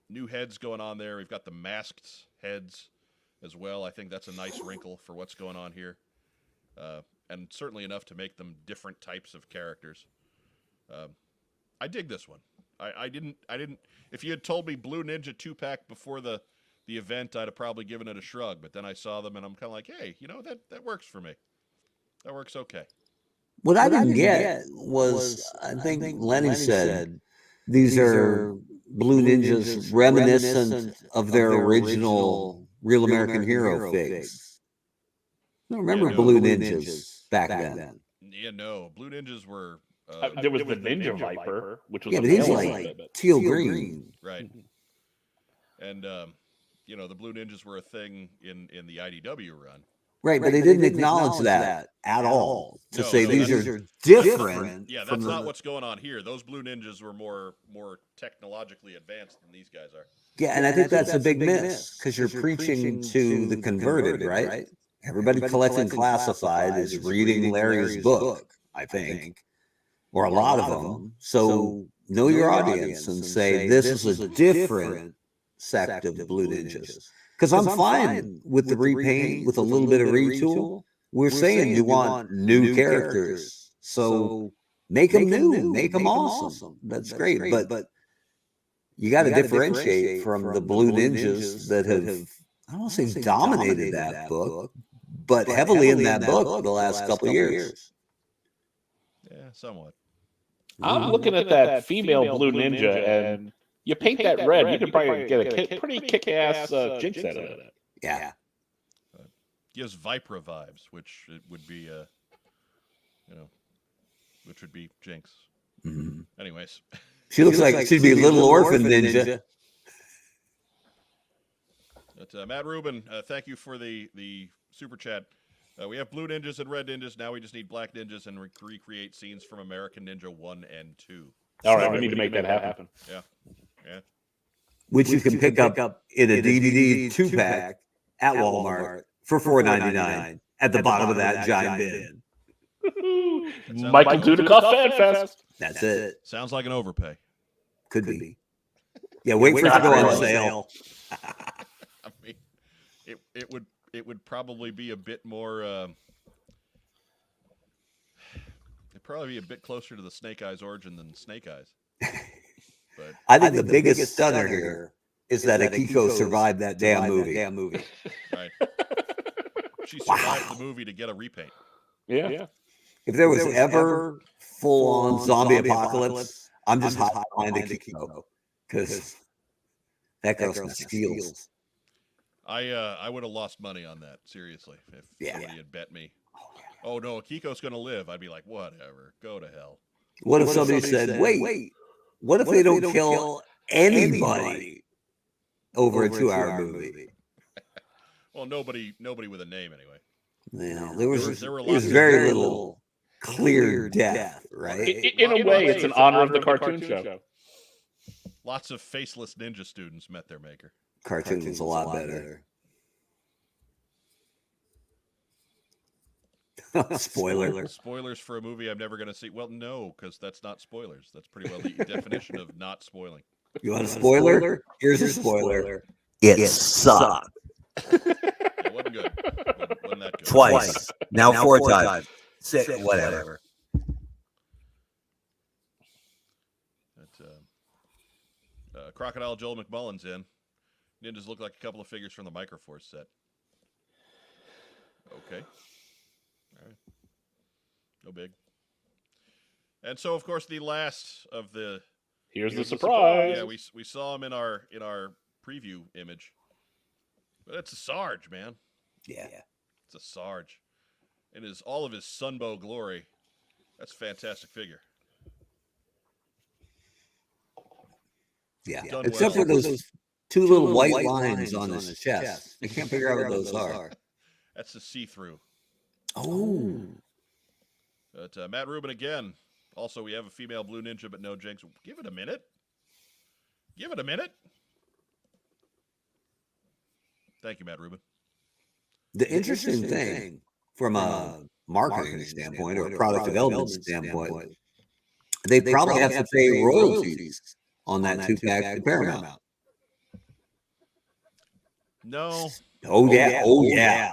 New heads going on there. We've got the masked heads as well. I think that's a nice wrinkle for what's going on here. And certainly enough to make them different types of characters. I dig this one. I didn't. If you had told me Blue Ninja 2-pack before the event, I'd have probably given it a shrug. But then I saw them, and I'm kind of like, hey, that works for me. That works okay. What I didn't get was, I think Lenny said, these are Blue Ninjas reminiscent of their original Real American Hero figs. I don't remember Blue Ninjas back then. Yeah, no. Blue Ninjas were... there was the Ninja Viper, which was but he's like teal green. Right. And, the Blue Ninjas were a thing in the IDW run. Right, but they didn't acknowledge that at all to say these are different. Yeah, that's not what's going on here. Those Blue Ninjas were more technologically advanced than these guys are. Yeah, and I think that's a big miss because you're preaching to the converted, right? Everybody collecting classified is reading Larry's book, I think, or a lot of them. So know your audience and say this is a different sect of Blue Ninjas. Because I'm fine with the repaint, with a little bit of retool. We're saying you want new characters. So make them new, make them awesome. That's great. But you got to differentiate from the Blue Ninjas that have, I don't want to say dominated that book, but heavily in that book the last couple of years. Yeah, somewhat. I'm looking at that female Blue Ninja, and you paint that red, you can probably get a pretty kick-ass Jinx out of it. Yeah. Gives Vipra vibes, which it would be, which would be Jinx. Mm-hmm. Anyways. She looks like she'd be a little orphan ninja. But, Matt Rubin, thank you for the super chat. We have Blue Ninjas and Red Ninjas. Now we just need Black Ninjas and recreate scenes from American Ninja 1 and 2. All right, we need to make that happen. Yeah. Which you can pick up in a DVD 2-pack at Walmart for $4.99 at the bottom of that giant bin. Michael Dudikoff Fan Fest. That's it. Sounds like an overpay. Could be. Yeah, wait for it to go on sale. I mean, it would probably be a bit more. It'd probably be a bit closer to the Snake Eyes origin than Snake Eyes. But I think the biggest stunner here is that Akiko survived that damn movie. Right. She survived the movie to get a repaint. Yeah. If there was ever full-on zombie apocalypse, I'm just hot behind Akiko because that girl's got skills. I would have lost money on that, seriously, if somebody had bet me. Oh no, Akiko's gonna live. I'd be like, whatever, go to hell. What if somebody said, wait, what if they don't kill anybody over a 2-hour movie? Well, nobody with a name anyway. Yeah, there was very little clear death, right? In a way, it's an honor of the cartoon show. Lots of faceless ninja students met their maker. Cartoon was a lot better. Spoiler. Spoilers for a movie I'm never going to see. Well, no, because that's not spoilers. That's pretty well the definition of not spoiling. You want a spoiler? Here's a spoiler. It sucked. It wasn't good. Wasn't that good. Twice. Now 4 times. 6, whatever. Crocodile Joel McMullen's in. Ninjas look like a couple of figures from the Microforce set. Okay. All right. No big. And so, of course, the last of the... Here's the surprise. Yeah, we saw him in our preview image. But it's a Sarge, man. Yeah. It's a Sarge. In all of his Sunbow glory. That's a fantastic figure. Yeah. Done Except well. for those 2 little white lines on his chest. I can't figure out what those are. That's the see-through. Oh. But Matt Rubin again. Also, we have a female Blue Ninja, but no Jinx. Give it a minute. Give it a minute. Thank you, Matt Rubin. The interesting thing from a marketing standpoint or a product development standpoint, they probably have to pay royalties on that 2-pack to Paramount. No. Oh yeah.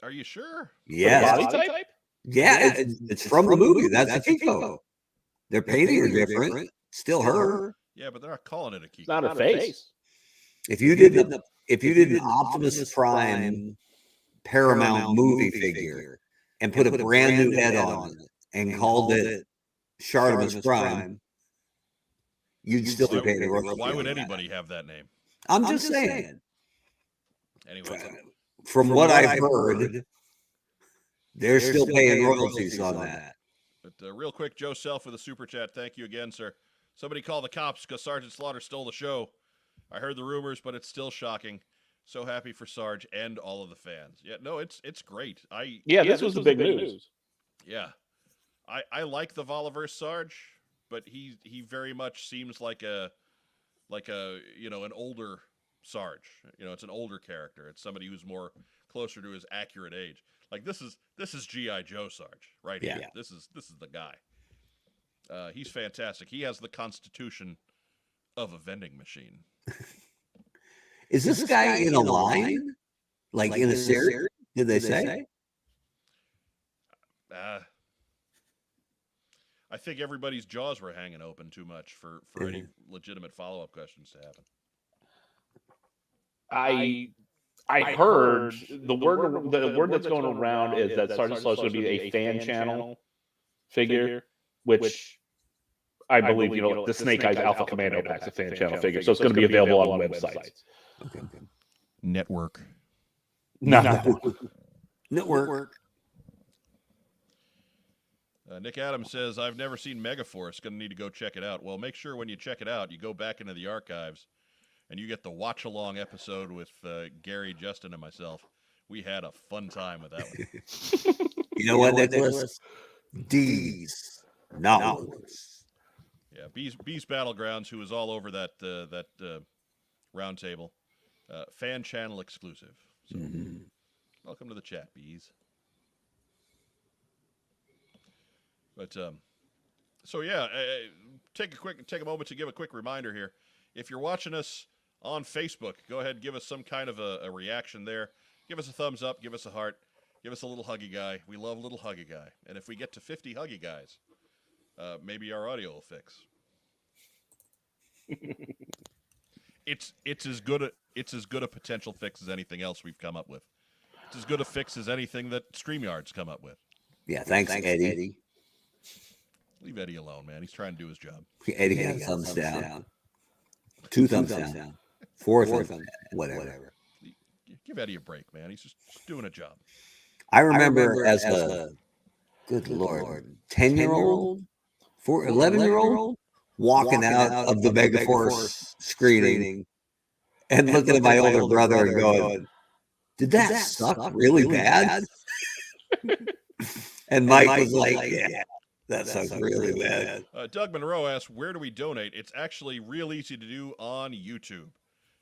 Are you sure? Yeah. Body type? Yeah, it's from the movie. That's a Kiko. They're painting her different. Still her. Yeah, but they're not calling it a Kiko. It's not her face. If you did an Optimus Prime Paramount movie figure and put a brand new head on it and called it Shartimus Prime, you'd still be paying the royalty. Why would anybody have that name? I'm just saying. Anyway, From what I've heard, they're still paying royalties on that. But real quick, Joe Self with a super chat. Thank you again, sir. Somebody call the cops because Sergeant Slaughter stole the show. I heard the rumors, but it's still shocking. So happy for Sarge and all of the fans. Yeah, no, it's great. This was the big news. Yeah, I like the Voliverse Sarge, but he very much seems like a an older Sarge. It's an older character. It's somebody who's more closer to his accurate age. Like this is G.I. Joe Sarge right here. Yeah. This is the guy. He's fantastic. He has the constitution of a vending machine. Is this guy in a line? Like in a series? Did they say? I think everybody's jaws were hanging open too much for any legitimate follow-up questions to happen. I heard the word that's going around is that Sergeant Slaughter is going to be a fan channel figure, which I believe the Snake Eyes Alpha Commando pack's a fan channel figure, so it's going to be available on websites. Okay. Network. Network. Nick Adams says, I've never seen Megaforce. Going to need to go check it out. Well, make sure when you check it out, you go back into the archives and you get the watch-along episode with Gary, Justin, and myself. We had a fun time with that one. You know what, Nicholas? D's, not words. Yeah, Beast Battlegrounds, who was all over that round table. Fan channel exclusive. So, welcome to the chat, Bees. But take a moment to give a quick reminder here. If you're watching us on Facebook, go ahead and give us some kind of a reaction there. Give us a thumbs up, give us a heart, give us a little huggy guy. We love little huggy guy. And if we get to 50 huggy guys, maybe our audio will fix. It's as good a potential fix as anything else we've come up with. It's as good a fix as anything that StreamYard's come up with. Yeah, thanks Eddie. Leave Eddie alone, man. He's trying to do his job. Eddie got thumbs down. 2 thumbs down. 4 thumbs down. Whatever. Give Eddie a break, man. He's just doing a job. I remember as a, good Lord, 10-year-old, 11-year-old, walking out of the Megaforce screening and looking at my older brother and going, did that suck really bad? And Mike was like, yeah. That sounds really bad. Doug Monroe asks, where do we donate? It's actually real easy to do on YouTube.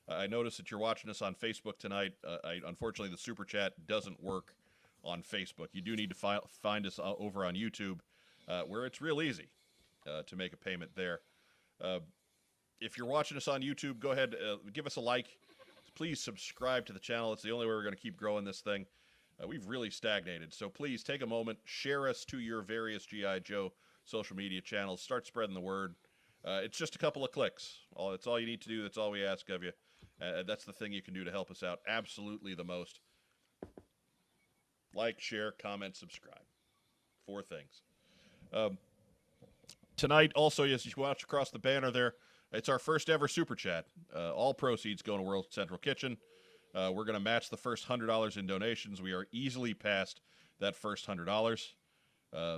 I noticed that you're watching us on Facebook tonight. Unfortunately, the Super Chat doesn't work on Facebook. You do need to find us over on YouTube, where it's real easy to make a payment there. If you're watching us on YouTube, go ahead, give us a like. Please subscribe to the channel. It's the only way we're going to keep growing this thing. We've really stagnated, so please take a moment, share us to your various G.I. Joe social media channels, start spreading the word. It's just a couple of clicks. That's all you need to do. That's all we ask of you. That's the thing you can do to help us out absolutely the most. Like, share, comment, subscribe. 4 things. Tonight, also, as you watch across the banner there, it's our first ever Super Chat. All proceeds go to World Central Kitchen. We're going to match the first $100 in donations. We are easily past that first $100.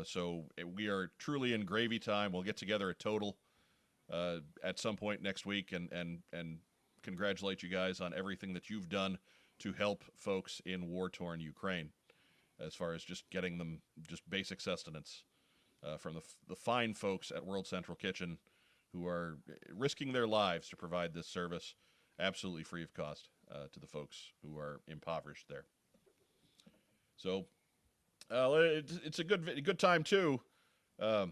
So we are truly in gravy time. We'll get together a total at some point next week and congratulate you guys on everything that you've done to help folks in war-torn Ukraine as far as just getting them just basic sustenance. from the fine folks at World Central Kitchen who are risking their lives to provide this service absolutely free of cost to the folks who are impoverished there. So it's a good time, too, to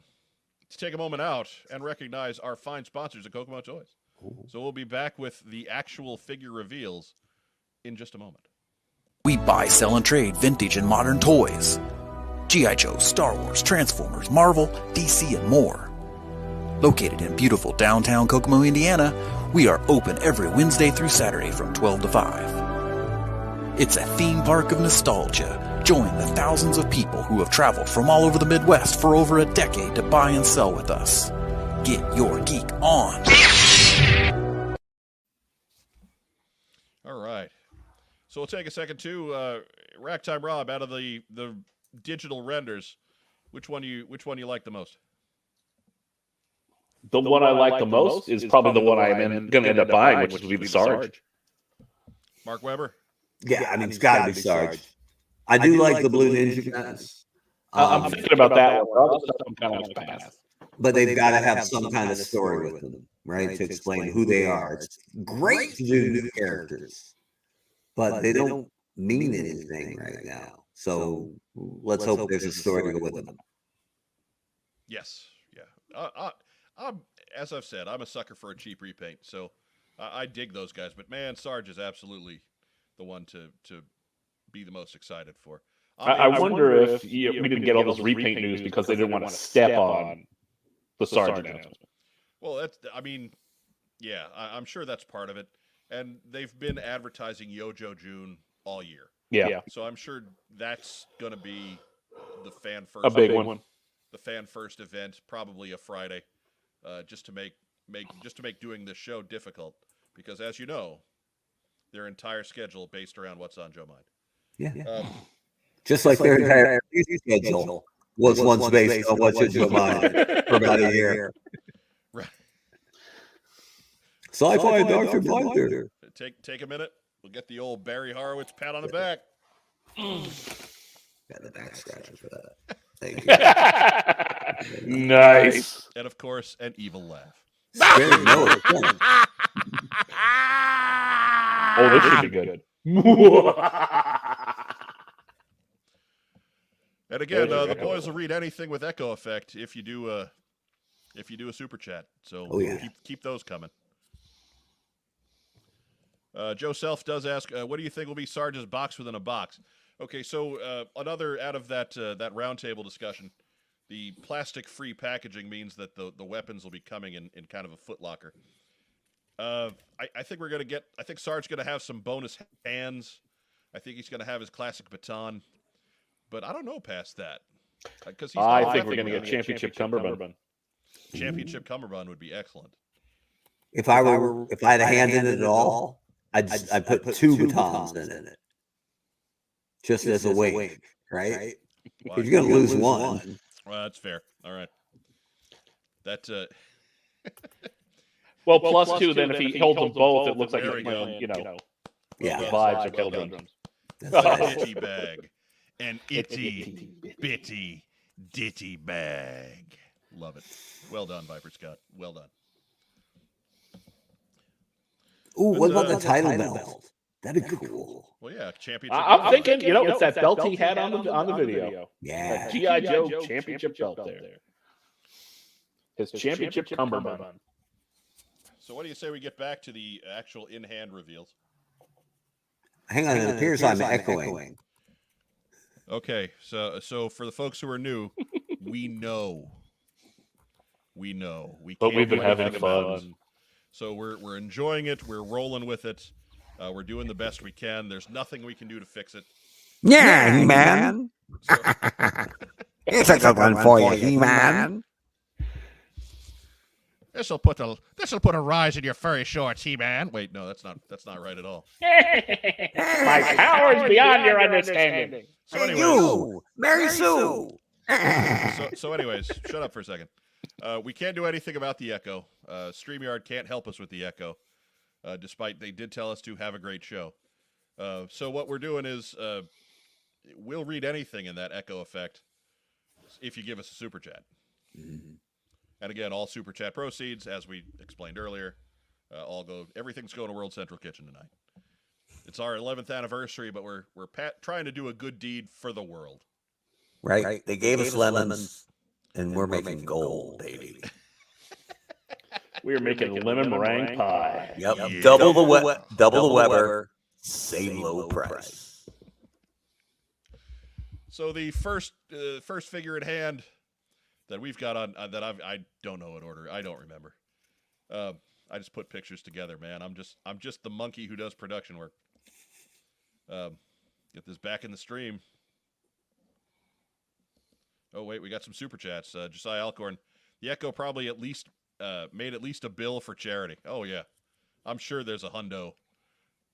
take a moment out and recognize our fine sponsors at Kokomo Toys. Ooh. So we'll be back with the actual figure reveals in just a moment. We buy, sell, and trade vintage and modern toys. G.I. Joe, Star Wars, Transformers, Marvel, DC, and more. Located in beautiful downtown Kokomo, Indiana, we are open every Wednesday through Saturday from 12 to 5. It's a theme park of nostalgia. Join the thousands of people who have traveled from all over the Midwest for over a decade to buy and sell with us. Get your geek on. All right. So we'll take a second to Racktime Rob, out of the digital renders, which one you like the most? The one I like the most is probably the one I'm going to end up buying, which would be the Sarge. Mark Weber? Yeah, I mean, it's got to be Sarge. I do like the Blue Ninja guns. I'm thinking about that one. Other stuff I'm kind of like pass. But they've got to have some kind of story with them, right? To explain who they are. It's great to do new characters, but they don't mean anything right now. So let's hope there's a story to go with them. Yes. Yeah. As I've said, I'm a sucker for a cheap repaint, so I dig those guys. But man, Sarge is absolutely the one to be the most excited for. I wonder if we didn't get all this repaint news because they didn't want to step on the Sarge announcement. Well, yeah, I'm sure that's part of it. And they've been advertising Yojo June all year. Yeah. So I'm sure that's going to be the fan first. A big one. The fan first event, probably a Friday, just to make doing this show difficult. Because as you know, their entire schedule based around what's on Joe Mind. Yeah. Just like their entire schedule was once based on what's in Joe Mind for about a year. Right. Sci-fi Dr. Blinder. Take a minute. We'll get the old Barry Horowitz pat on the back. Got the back scratcher for that. Thank you. Nice. And of course, an evil laugh. Oh, this should be good. And again, the boys will read anything with echo effect if you do a super chat. So keep those coming. Joe Self does ask, what do you think will be Sarge's box within a box? Okay, so another out of that roundtable discussion, the plastic-free packaging means that the weapons will be coming in kind of a footlocker. I think I think Sarge's going to have some bonus hands. I think he's going to have his classic baton. But I don't know past that. I think we're going to get Championship Cummerbund. Championship Cummerbund would be excellent. If I had a hand in it at all, I'd put two batons in it. Just as a wink, right? Because you're going to lose one. Well, that's fair. All right. That. Well, plus two, then if he holds them both, it looks like he's playing, vibes or kettle drums. Itty bag. An itty bitty ditty bag. Love it. Well done, Viper Scott. Well done. Ooh, what about the title belt? That'd be cool. Well, yeah, championship. I'm thinking, it's that belt he had on the video. Yeah. G.I. Joe championship belt there. His championship cummerbund. So what do you say we get back to the actual in-hand reveals? Hang on, it appears I'm echoing. Okay, so for the folks who are new, we know. We But we've been having fun. So we're enjoying it. We're rolling with it. We're doing the best we can. There's nothing we can do to fix it. Yeah, He-Man. So, It's a good one for you, He-Man. This'll put a rise in your furry shorts, He-Man. Wait, no, that's not right at all. My power is beyond your understanding. So anyways, You, Mary Sue. so anyways, shut up for a second. We can't do anything about the echo. StreamYard can't help us with the echo, despite they did tell us to have a great show. So what we're doing is we'll read anything in that echo effect if you give us a super chat. And again, all Super Chat proceeds, as we explained earlier, everything's going to World Central Kitchen tonight. It's our 11th anniversary, but we're trying to do a good deed for the world. Right? They gave us lemons, and we're making gold, baby. We are making lemon meringue pie. Yep. Yeah. Double the Weber, same low price. So the first figure at hand that we've got on that I don't know in order. I don't remember. I just put pictures together, man. I'm just the monkey who does production work. Get this back in the stream. Oh wait, we got some super chats. Josiah Alcorn, the Echo probably at least made at least a bill for charity. Oh yeah, I'm sure there's a hundo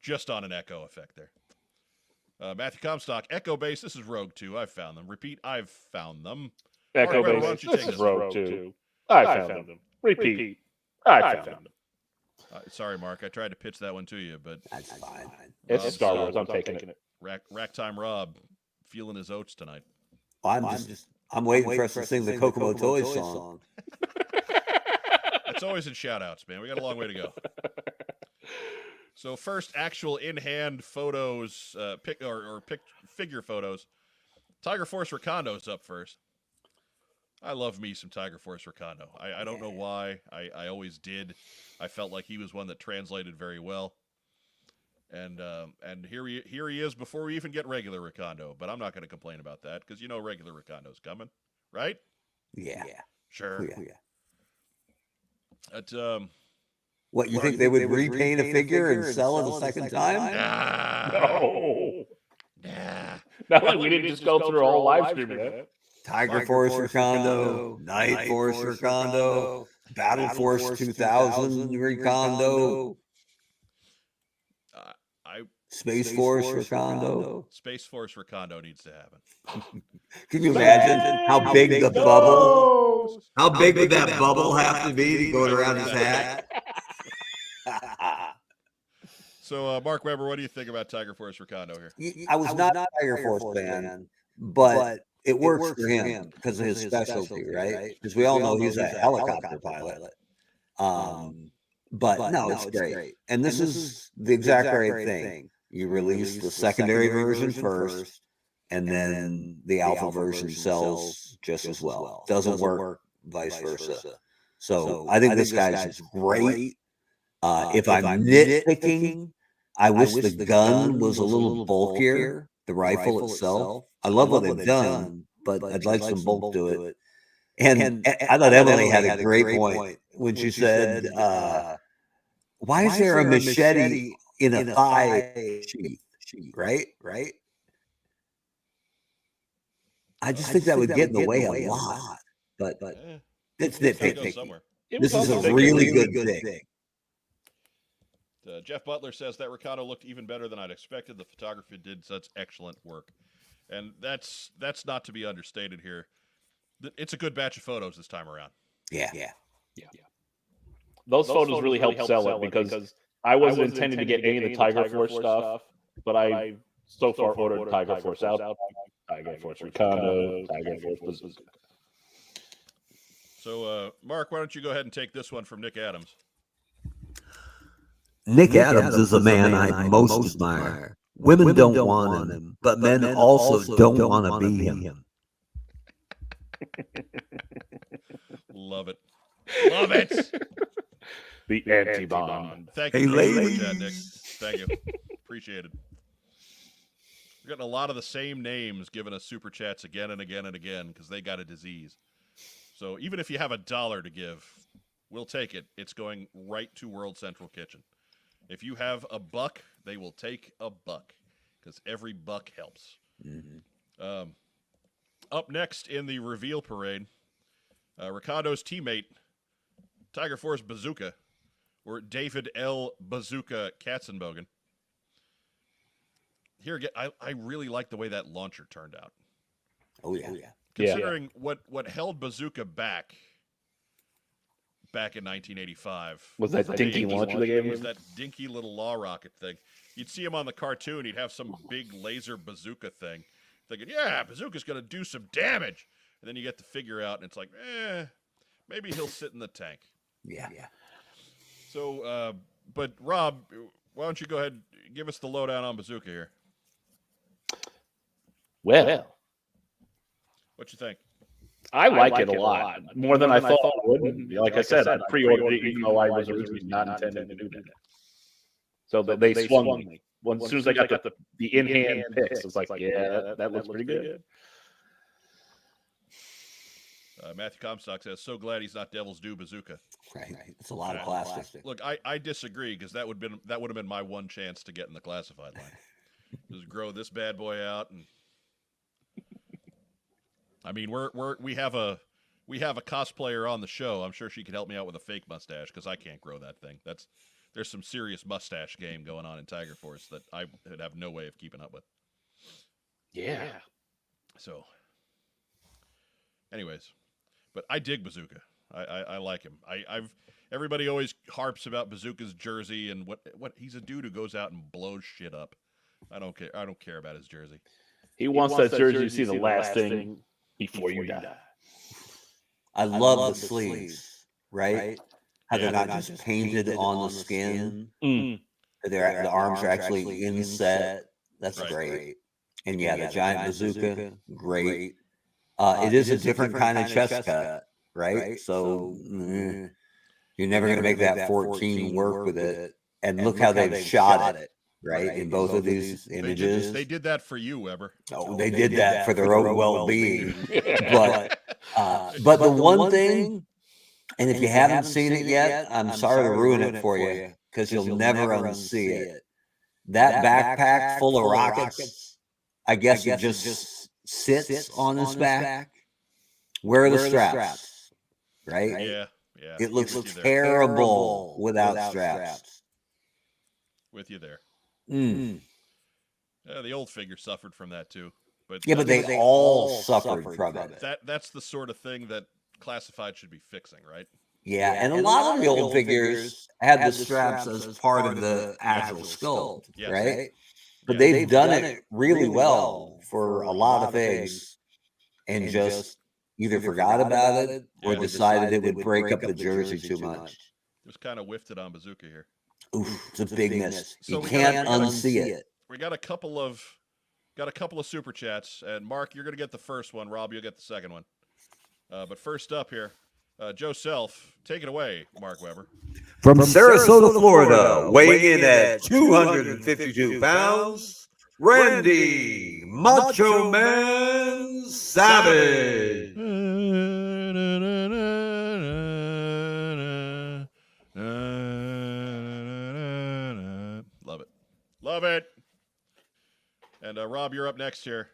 just on an Echo effect there. Matthew Comstock, Echo base. This is Rogue 2. I've found them. Repeat, I've found them. Echo All right, why don't base. you This take is this Rogue 2. I found them. Repeat. I found them. Sorry, Mark. I tried to pitch that one to you, but That's fine. It's Star Wars. I'm taking it. Rack Time Rob feeling his oats tonight. I'm waiting for us to sing the Kokomo Toys song. It's always in shout-outs, man. We got a long way to go. So first actual in-hand photos, figure photos. Tiger Force Ricondo's up first. I love me some Tiger Force Ricondo. I don't know why. I always did. I felt like he was one that translated very well. And here he is before we even get regular Ricondo. But I'm not going to complain about that because you know regular Ricondo's coming, right? Yeah. Sure. Yeah. But, You think they would repaint a figure and sell it a second time? No. Nah. Not like we didn't just go through a whole live stream of that. Tiger Force Ricondo, Night Force Ricondo, Battle Force 2000 Ricondo, Space Force Ricondo. Space Force Ricondo needs to happen. Can you imagine how big the bubble? How big would that bubble have to be to go around his hat? So, Mark Weber, what do you think about Tiger Force Ricondo here? I was not a Tiger Force fan, but it works for him because of his specialty, right? Because we all know he's a helicopter pilot. But no, it's great. And this is the exact right thing. You release the secondary version first, and then the alpha version sells just as well. Doesn't work vice versa. So I think this guy's great. If I'm nitpicking, I wish the gun was a little bulkier, the rifle itself. I love what they've done, but I'd like some bulk to it. And I thought Emily had a great point when she said, why is there a machete in a thigh sheath? Right? I just think that would get in the way a lot. But it's nitpicking. This is a really good thing. Jeff Butler says that Ricardo looked even better than I'd expected. The photography did such excellent work. And that's not to be understated here. It's a good batch of photos this time around. Yeah. Those photos really helped sell it because I wasn't intending to get any of the Tiger Force stuff, but I so far ordered Tiger Force out, Tiger Force Ricondo, Tiger Force Bazooka. So, Mark, why don't you go ahead and take this one from Nick Adams? Nick Adams is a man I most admire. Women don't want him, but men also don't want to be him. Love it. Love it. The anti-bond. Thank you very much, Nick. Thank you. Appreciate it. We're getting a lot of the same names giving us super chats again and again and again because they got a disease. So even if you have $1 to give, we'll take it. It's going right to World Central Kitchen. If you have $1, they will take $1 because every buck helps. Mm-hmm. Up next in the reveal parade, Ricardo's teammate, Tiger Force Bazooka, or David L. Bazooka Katzenbogen. Here again, I really like the way that launcher turned out. Oh yeah. Considering what held Bazooka back in 1985 was that dinky launcher they gave him? Was that dinky little law rocket thing. You'd see him on the cartoon, he'd have some big laser bazooka thing. Thinking, yeah, bazooka's going to do some damage. and then you get the figure out, and it's like, maybe he'll sit in the tank. Yeah. So, but Rob, why don't you go ahead and give us the lowdown on Bazooka here? Well, What you think? I like it a lot. More than I thought I would. Like I said, I pre-ordered it even though I was originally not intending to do that. So they swung me. Well, as soon as I got the in-hand picks, I was like, yeah, that looks pretty good. Matthew Comstock says, so glad he's not Devil's Due Bazooka. Right. It's a lot of plastic. Look, I disagree, because that would have been my one chance to get in the classified line. Just grow this bad boy out, and I mean, we have a cosplayer on the show. I'm sure she could help me out with a fake mustache, because I can't grow that thing. There's some serious mustache game going on in Tiger Force that I would have no way of keeping up with. Yeah. So, anyways, but I dig Bazooka. I like him. Everybody always harps about Bazooka's jersey and what he's a dude who goes out and blows shit up. I don't care about his jersey. He wants that jersey to see the last thing before you die. I love the sleeves, right? How they're not just painted on the skin. The arms are actually inset. That's great. And yeah, the giant bazooka, great. It is a different kind of chest cut, right? So you're never going to make that 14 work with it. And look how they've shot it, right? In both of these images. They did that for you, Weber. Oh, they did that for their own well-being. But the one thing, and if you haven't seen it yet, I'm sorry to ruin it for you, because you'll never unsee it. That backpack full of rockets, I guess it just sits on his back. Where are the straps? Right? Yeah. It looks terrible without straps. With you there. Mm. The old figure suffered from that too. But they all suffered from it. That's the sort of thing that classified should be fixing, right? Yeah, and a lot of the old figures had the straps as part of the actual sculpt, right? But they've done it really well for a lot of things, and just either forgot about it or decided it would break up the jersey too much. Just kind of whiffed it on Bazooka here. Oof, it's a big miss. So you can't unsee it. We got a couple of super chats, and Mark, you're gonna get the first one. Rob, you'll get the second one. But first up here, Joe Self, take it away, Mark Weber. From Sarasota, Florida, weighing in at 252 pounds, Randy Macho Man Savage. Love it. And Rob, you're up next here.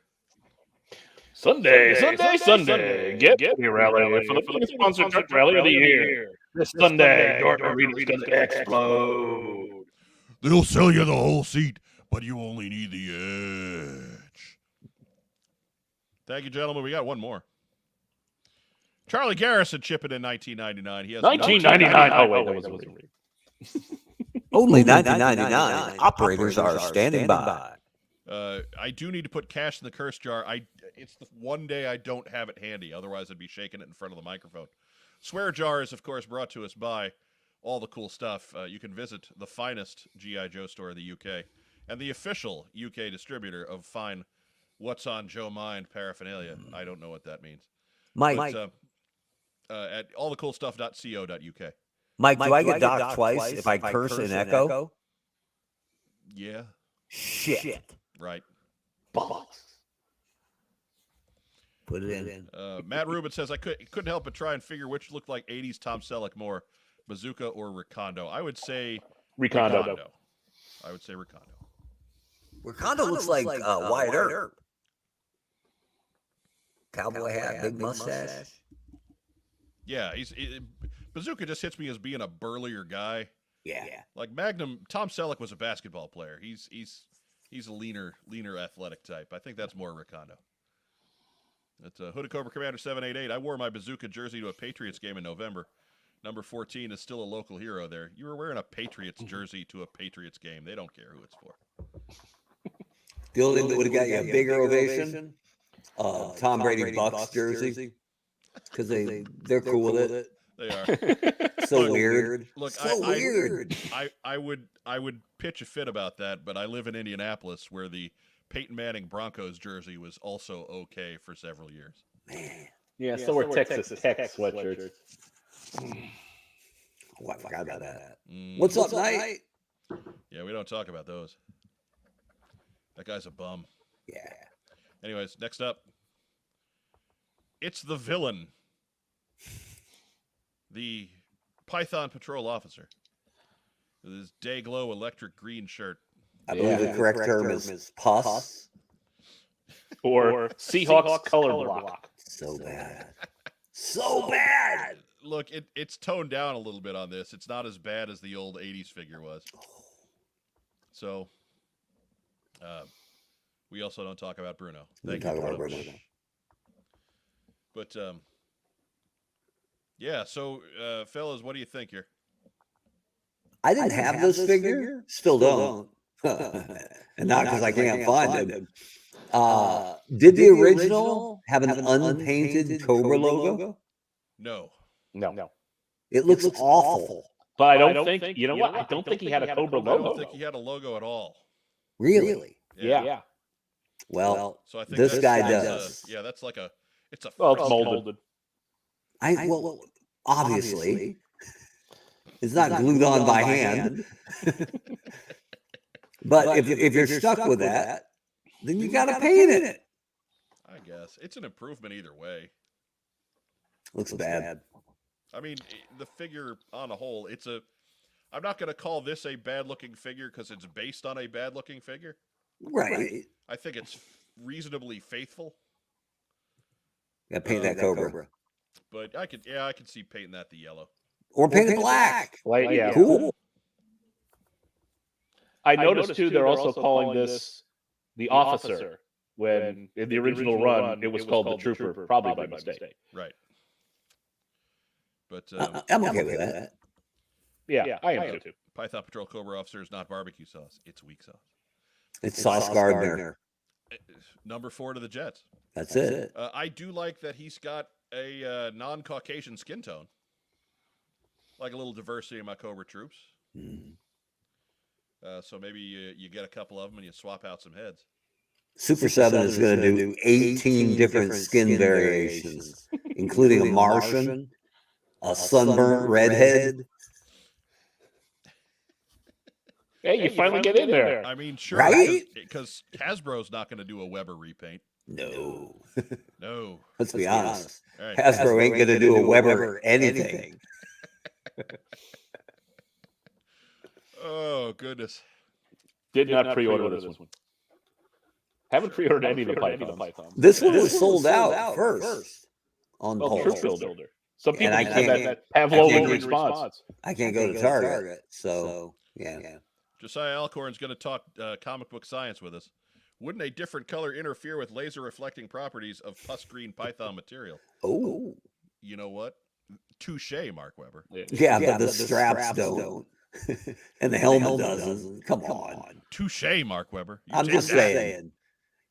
Sunday. Get me rally for the biggest sponsored truck rally of the year. This Sunday, Dortmund Arena's going to explode. They'll sell you the whole seat, but you only need the edge. Thank you, gentlemen. We got one more. Charlie Garrison chipping in 1999. He has 1999. Oh, wait, that was only 1999. Operators are standing by. I do need to put cash in the curse jar. It's the one day I don't have it handy. Otherwise, I'd be shaking it in front of the microphone. Swear Jar is, of course, brought to us by all the cool stuff. You can visit the finest G.I. Joe store in the UK and the official UK distributor of fine What's on Joe Mind paraphernalia. I don't know what that means. Mike. At allthecoolstuff.co.uk. Mike, do I get docked twice if I curse in Echo? Yeah. Shit. Right. Balls. Put it in. Matt Rubin says, I couldn't help but try and figure which looked like 80s Tom Selleck more, Bazooka or Recondo. I would say Recondo. I would say Recondo. Recondo looks like Wyatt Earp. Cowboy hat, big mustache. Yeah, Bazooka just hits me as being a burlier guy. Yeah. Like Magnum, Tom Selleck was a basketball player. He's a leaner athletic type. I think that's more Recondo. That's Hooded Cobra Commander 788. I wore my Bazooka jersey to a Patriots game in November. Number 14 is still a local hero there. You were wearing a Patriots jersey to a Patriots game. They don't care who it's for. The only thing that would have got you a bigger ovation, Tom Brady Bucks jersey. because they're cool with it. They are. So Look, weird. Look, so weird. I would pitch a fit about that, but I live in Indianapolis, where the Peyton Manning Broncos jersey was also okay for several years. Man. Yeah, so were Texas Tech sweatshirts. Oh, I forgot about that. Mm. What's up, Knight? Yeah, we don't talk about those. That guy's a bum. Yeah. Anyways, next up, it's the villain, the Python Patrol officer, with his Dayglow electric green shirt. I believe the correct term is pus. Or Seahawks color block. So bad. So bad. Look, it's toned down a little bit on this. It's not as bad as the old 80s figure was. So, we also don't talk about Bruno. Thank you. Talk about Bruno. But, yeah, so, fellas, what do you think here? I didn't have this figure. Still don't. And not because I can't find it. Did the original have an unpainted Cobra logo? No. No. It looks awful. But I don't think, you know what? I don't think he had a Cobra I don't logo. think he had a logo at all. Really? Yeah. Well, So I think this guy that's does. Yeah, that's like it's a Well, it's fresh- molded. Well, obviously, it's not glued on by hand. But if you're stuck with that, then you got to paint it. I guess it's an improvement either way. Looks bad. I mean, the figure on a whole, I'm not going to call this a bad-looking figure because it's based on a bad-looking figure. Right. I think it's reasonably faithful. Yeah, paint that Cobra. But I could see painting that the yellow. Or paint it black. Like, yeah. Cool. I noticed too, they're also calling this the officer, when in the original run, it was called the trooper, probably by mistake. Right. But I'm okay with that. Yeah, I am too. Python Patrol Cobra Officer is not barbecue sauce. It's weak sauce. It's Sauce Gardner. Number 4 to the Jets. That's it. I do like that he's got a non-Caucasian skin tone. Like a little diversity in my Cobra troops. Mm. So maybe you get a couple of them and you swap out some heads. Super 7 is going to do 18 different skin variations, including a Martian, a sunburnt redhead. Hey, you finally get in there. I mean, sure, Right? Because Hasbro's not going to do a Weber repaint. No. No. Let's be honest. All right. Hasbro ain't going to do a Weber anything. Oh, goodness. Did not pre-order this one. Haven't pre-ordered any of the Pythons. This one was sold out first on Well, Pulse. Troop Builder. Some people I have can't- that I can't Pavlovian get- response. I can't go to Target, so yeah. Josiah Alcorn's going to talk comic book science with us. Wouldn't a different color interfere with laser reflecting properties of pus green Python material? Oh, You know what? Touche, Mark Weber. yeah, but the straps don't, and the helmet doesn't. Come on. Touche, Mark Weber. You I'm take just that. saying,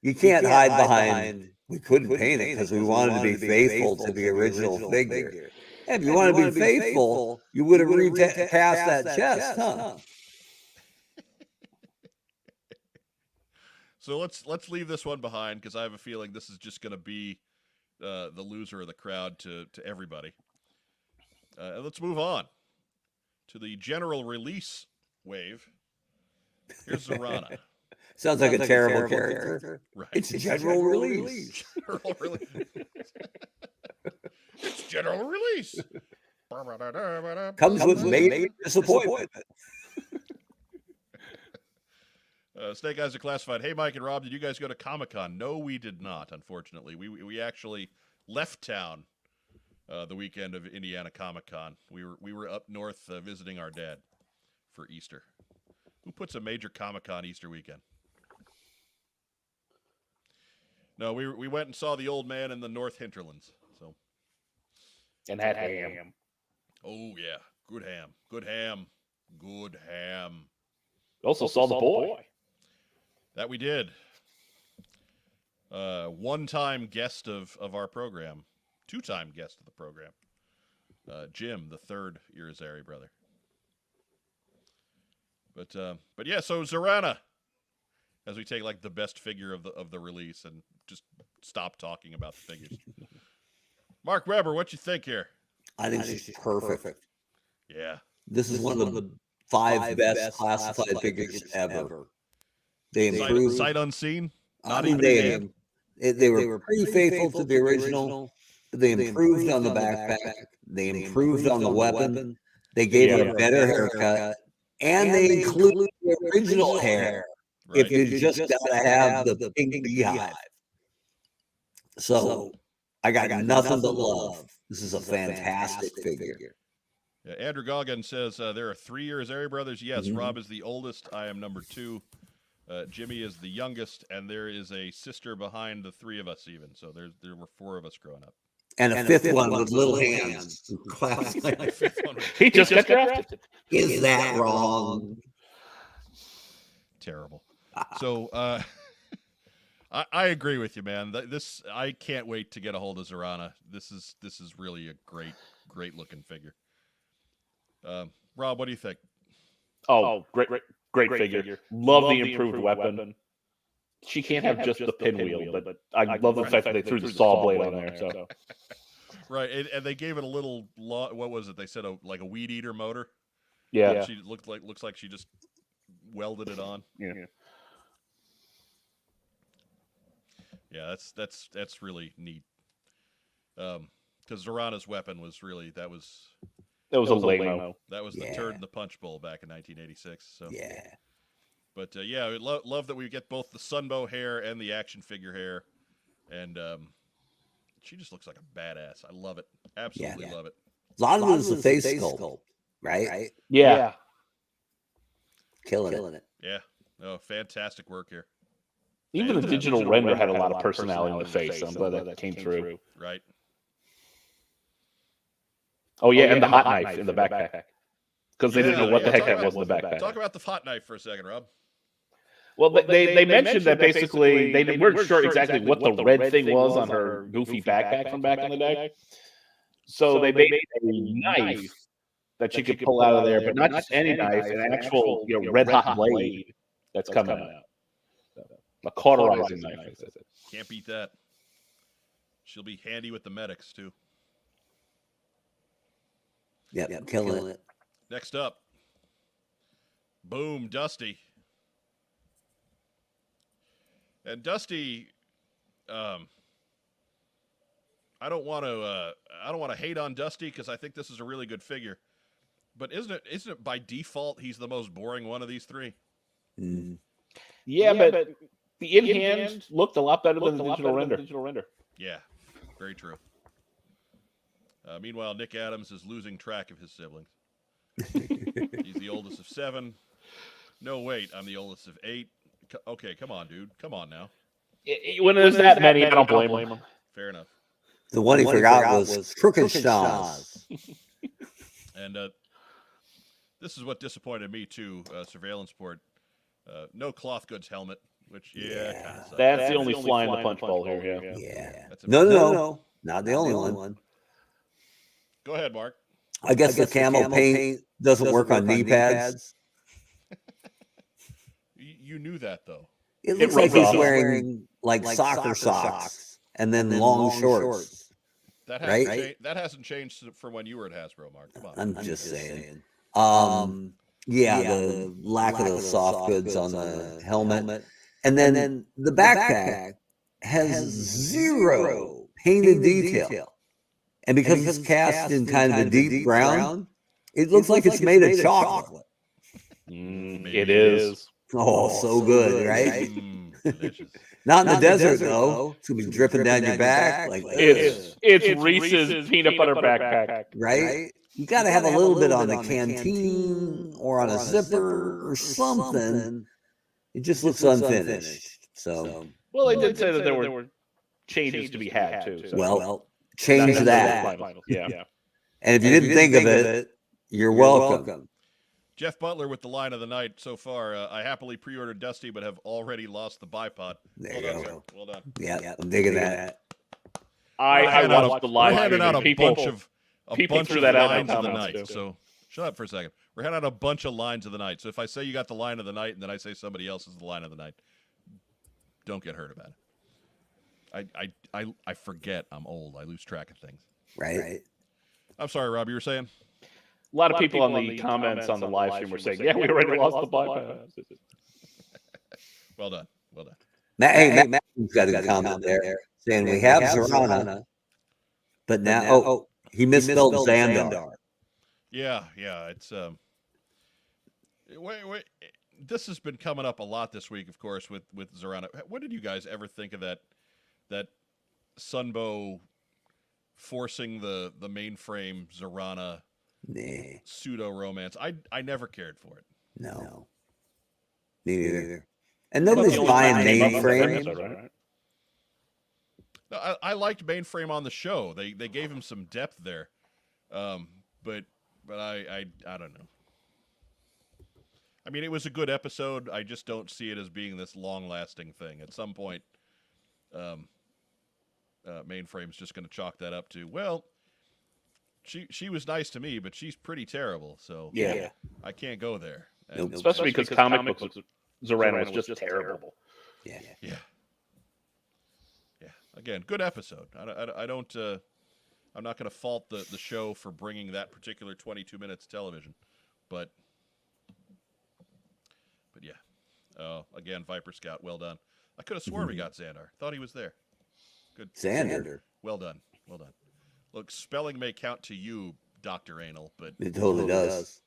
you can't hide behind. We couldn't paint it because we wanted to be faithful to the original figure. And if you wanted to be faithful, you would have recast that chest, huh? So let's leave this one behind because I have a feeling this is just going to be the loser of the crowd to everybody. And let's move on to the general release wave. Here's Zorana. Sounds like a terrible character. Right. It's a general release. General release. It's general release. Comes with major disappointment. Snake Eyes are classified. Hey, Mike and Rob, did you guys go to Comic-Con? No, we did not, unfortunately. We actually left town the weekend of Indiana Comic-Con. We were up north visiting our dad for Easter. Who puts a major Comic-Con Easter weekend? No, we went and saw the old man in the North Hinterlands. So. And had ham. Oh, yeah. Good ham. Good ham. Good ham. Also saw the boy. That we did. One-time guest of our program, two-time guest of the program. Jim, the third Irizarry brother. But yeah, so Zorana, as we take like the best figure of the release and just stop talking about the figures. Mark Weber, what you think here? I think she's perfect. Yeah. This is one of the 5 best classified figures ever. They improved Sight unseen. I mean, they were pretty faithful to the original. They improved on the backpack. They improved on the weapon. They gave it a better haircut, and they included the original hair. Right. If you just gotta have the pink beehive. So I got nothing but love. This is a fantastic figure. Yeah, Andrew Goggin says there are 3 Irizarry brothers. Yes, Rob is the oldest. I am number 2. Jimmy is the youngest, and there is a sister behind the 3 of us even. So there were 4 of us growing up. And a fifth one with little hands. He just got drafted. Is that wrong? Terrible. So I agree with you, man. This I can't wait to get a hold of Zorana. This is really a great looking figure. Rob, what do you think? Oh, great figure. Love the improved weapon. She can't have just the pinwheel, but I love the fact that they threw the saw blade on there. So right, and they gave it a little. What was it? They said like a weed eater motor. Yeah, she looks like she just welded it on. Yeah, that's really neat. Because Zorana's weapon was really that was a lame-o. That was the turd in the punch bowl back in 1986. So yeah. But yeah, love that we get both the Sunbow hair and the action figure hair, and she just looks like a badass. I love it, absolutely love it. A lot of it is the face sculpt, right? Yeah. Killing it. Yeah, oh, fantastic work here. Even the digital render had a lot of personality in the face. I'm glad that came through. Right. Oh yeah, and the hot knife in the backpack. Because they didn't know what the heck that was in the backpack. Talk about the hot knife for a second, Rob. Well, they mentioned that basically they weren't sure exactly what the red thing was on her goofy backpack from back in the day. So they made a knife that you could pull out of there, but not just any knife, an actual red hot blade that's coming out. A cauterizing knife. Can't beat that. She'll be handy with the medics too. Yep, killing it. Next up, boom, Dusty. And Dusty, I don't want to hate on Dusty because I think this is a really good figure. But isn't it by default he's the most boring one of these 3? Mm. Yeah, but the in-hand looked a lot better than the digital render. Yeah, very true. Meanwhile, Nick Adams is losing track of his siblings. He's the oldest of 7. No, wait, I'm the oldest of 8. Okay, come on, dude. Come on now. When there's that many, I don't blame him. Fair enough. The one he forgot was Crookenshaws. And this is what disappointed me, too, Surveillance Port. No cloth goods helmet, which, kind of sucks. That's the only fly in the punch bowl here, yeah. No. Not the only one. Go ahead, Mark. I guess the camo paint doesn't work on knee pads. You knew that, though. It looks like he's wearing like soccer socks and then long shorts. That hasn't changed from when you were at Hasbro, Mark. Come on. I'm just saying. The lack of the soft goods on the helmet. And then the backpack has 0 painted detail. And because it's cast in kind of a deep brown, it looks like it's made of chocolate. It is. Oh, so good, right? Delicious. Not in the desert, though. It's going to be dripping down your back. Like it's Reese's peanut butter backpack. Right? You got to have a little bit on the canteen or on a zipper or something. It just looks unfinished. So, well, they did say that there were changes to be had, too. So. Well, change that. Yeah. And if you didn't think of it, you're welcome. Jeff Butler with the line of the night so far. I happily pre-ordered Dusty, but have already lost the bipod. There you go. Well done. Yeah, I'm digging that. I watched the live We're handing stream. out a People bunch threw of that out in lines the of the comments, night. too. So shut up for a second. We're handing out a bunch of lines of the night. So if I say you got the line of the night and then I say somebody else is the line of the night, don't get hurt about it. I forget. I'm old. I lose track of things. Right. I'm sorry, Rob. You were saying? A lot of people on the comments on the live stream were saying, "Yeah, we already lost the bypass." Well done. Well done. Matt's got a comment there saying we have Zorana, but now he misspelled Xandar. Yeah. It's wait. This has been coming up a lot this week, of course, with Zorana. What did you guys ever think of that Sunbow forcing the mainframe Zorana pseudo romance? I never cared for it. No. Neither. And nobody's buying mainframe. No, I liked mainframe on the show. They gave him some depth there, but I don't know. I mean, it was a good episode. I just don't see it as being this long-lasting thing. At some point, mainframe's just going to chalk that up to, well, she was nice to me, but she's pretty terrible. So Yeah. I can't go there. Nope. Especially because comic books, Zorana was just terrible. Yeah. Again, good episode. I don't. I'm not going to fault the show for bringing that particular 22 minutes of television, but yeah. Again, Viper Scout, well done. I could have sworn we got Xandar. Thought he was there. Good. Xandar. Well done. Look, spelling may count to you, Dr. Anal, but It totally does.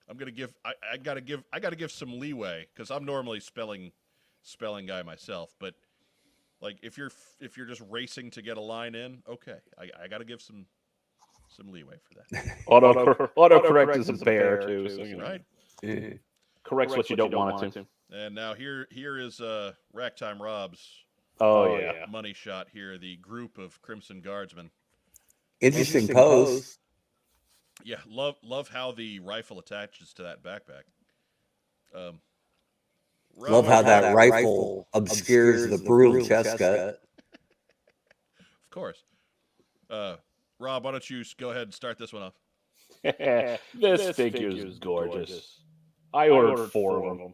I'm gonna give. I gotta give some leeway because I'm normally spelling guy myself, but like if you're just racing to get a line in, okay, I gotta give some leeway for that. Autocorrect is a bear too, so you know. Right. Corrects what you don't want it to. And now here is Rack Time Rob's money shot here. The group of Crimson Guardsmen. Interesting pose. Yeah, love how the rifle attaches to that backpack. Love how that rifle obscures the brutal chest cut. Of course. Rob, why don't you go ahead and start this one off? This figure is gorgeous. I ordered 4 of them.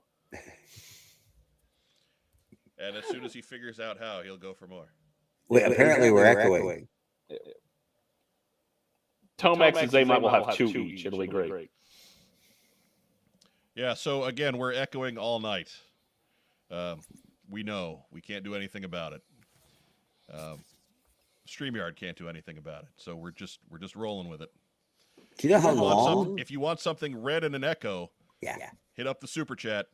And as soon as he figures out how, he'll go for more. Wait, apparently we're echoing. Tomex says they might have 2 each. It'll be great. Yeah, so again, we're echoing all night. We know. We can't do anything about it. StreamYard can't do anything about it. So we're just rolling with it. Do you know how long? If you want something red and an echo, Yeah. hit up the super chat.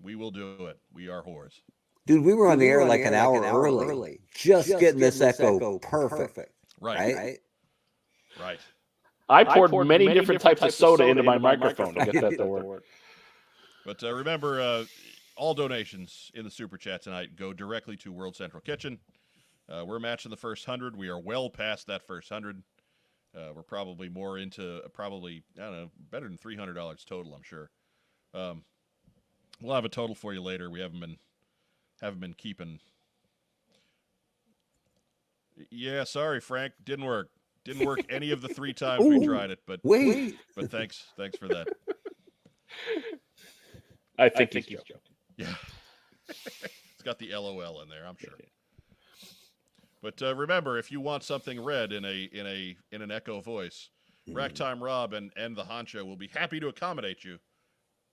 We will do it. We are whores. Dude, we were on the air like an hour early. Just getting this echo perfect. Right. I poured many different types of soda into my microphone to get that to work. But remember, all donations in the super chat tonight go directly to World Central Kitchen. We're matching the first 100. We are well past that first 100. We're probably more into I don't know, better than $300 total, I'm sure. We'll have a total for you later. We haven't been keeping. Yeah, sorry, Frank, didn't work. Didn't work any of the 3 times we tried it, but But thanks for that. I think he's joking. Yeah, it's got the LOL in there, I'm sure. But remember, if you want something read in an echo voice, Racktime Rob and the Honcho will be happy to accommodate you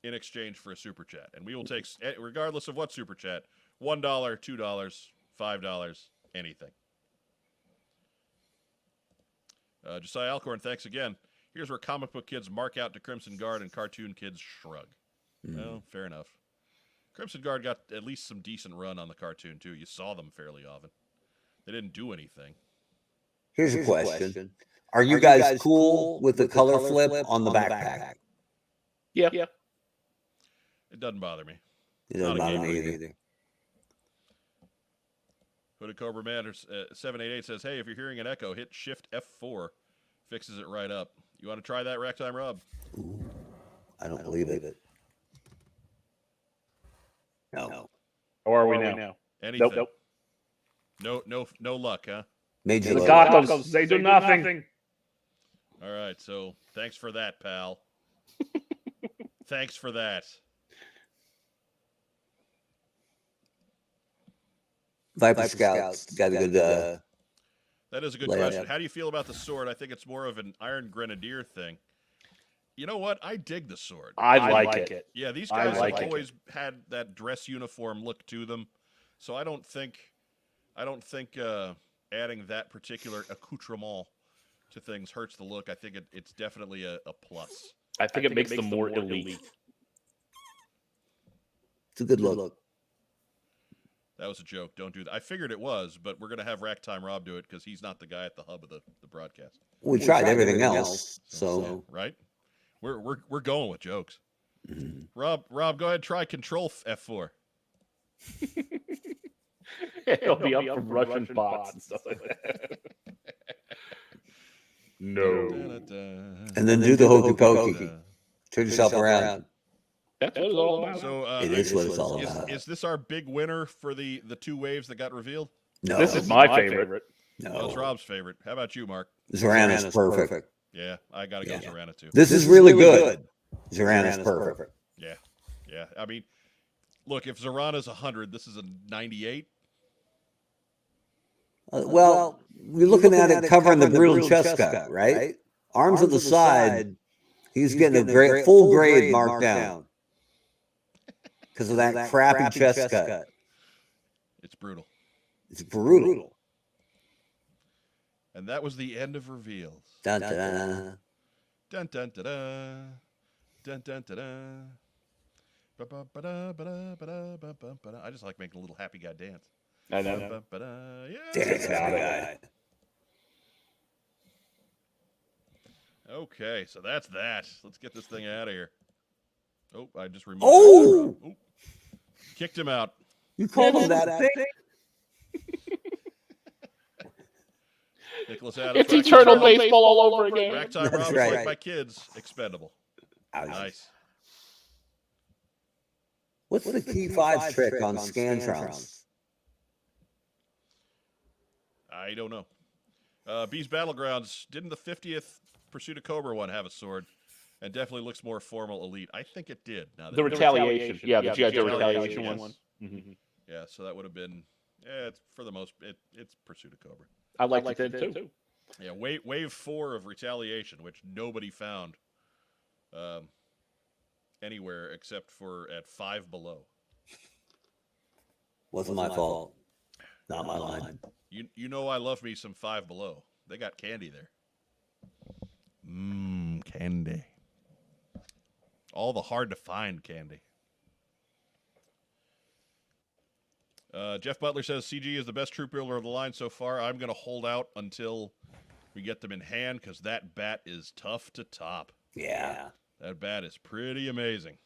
in exchange for a super chat, and we will take, regardless of what super chat, $1, $2, $5, anything. Josiah Alcorn, thanks again. Here's where comic book kids mark out to Crimson Guard and cartoon kids shrug. Well, fair enough. Crimson Guard got at least some decent run on the cartoon, too. You saw them fairly often. They didn't do anything. Here's a question. Are you guys cool with the color flip on the backpack? Yeah. It doesn't bother me. It doesn't bother me either. Hooded Cobra Man 788 says, hey, if you're hearing an echo, hit Shift F4. Fixes it right up. You want to try that, Racktime Rob? Ooh, I don't believe it. No. Or are we now? Anything. Nope. No luck, huh? Major The league. Gothams, they do nothing. All right, so thanks for that, pal. Thanks for that. Viper Scouts got a good. That is a good layout. question. How do you feel about the sword? I think it's more of an Iron Grenadier thing. You know what? I dig the sword. I like it. Yeah, these I guys like have it. always had that dress uniform look to them, so I don't think adding that particular accoutrement to things hurts the look. I think it's definitely a plus. I think it makes them more elite. It's a good look. That was a joke. Don't do that. I figured it was, but we're gonna have Rack Time Rob do it because he's not the guy at the hub of the broadcast. We tried everything else, so right. We're going with jokes. Mm-hmm. Rob, go ahead. Try Control F4. It'll be up from Russian bots and stuff like that. No. and then do the hokey pokey. Turn yourself around. That's what it's all about. So It is what it's all about. Is this our big winner for the 2 waves that got revealed? No, This is my favorite. That's no. Rob's favorite. How about you, Mark? Zorana's perfect. Yeah, I gotta go Zorana too. This is really good. Zorana's perfect. Yeah. I mean, look, if Zorana's 100, this is a 98. Well, you're looking at it covering the brutal chest cut, right? Arms at the side. He's getting a full grade marked down because of that crappy chest cut. It's brutal. It's brutal. And that was the end of reveals. Dun, dun, dun. Dun dun da da. Dun dun da da. Ba-ba-ba-da-ba-da-ba-da-ba-ba-ba-da. I just like making a little happy guy dance. I know. Ba-ba-ba-da. Yeah. Dance guy. Okay, so that's that. Let's get this thing out of here. Oh, I just removed. Oh! Ooh. Kicked him out. You called him that thing? Nicholas Adams. It's eternal baseball all over again. Ragtime That's Rob is right. like my kids. Expendable. Nice. What's the key 5 trick on Scantrons? I don't know. Bees Battlegrounds, didn't the 50th Pursuit of Cobra one have a sword? And definitely looks more formal elite. I think it did. Now The retaliation. Yeah, the G.I. Joe retaliation one. Mm-hmm. Yeah, so that would have been, it's for the most, it's Pursuit of Cobra. I liked it too. Yeah, wave 4 of retaliation, which nobody found anywhere except for at 5 Below. Wasn't my fault. Not my line. You know I love me some 5 Below. They got candy there. Candy. All the hard to find candy. Jeff Butler says CG is the best troop builder of the line so far. I'm going to hold out until we get them in hand because that bat is tough to top. Yeah. That bat is pretty amazing.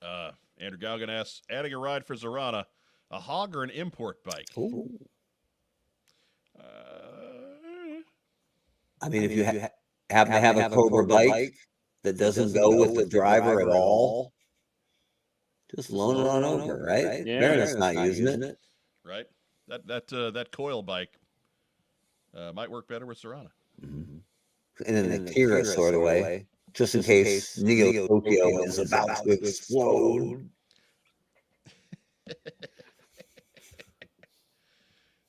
Andrew Galgan asks, adding a ride for Zorana, a hog or an import bike? Ooh. I mean, if you happen to have a Cobra bike that doesn't go with the driver at all, just loan it on over, right? Yeah. Baronet's not using it. Right? That coil bike might work better with Zorana. Mm-hmm. In an Akira sort of way, just in case Neo Tokyo is about to explode.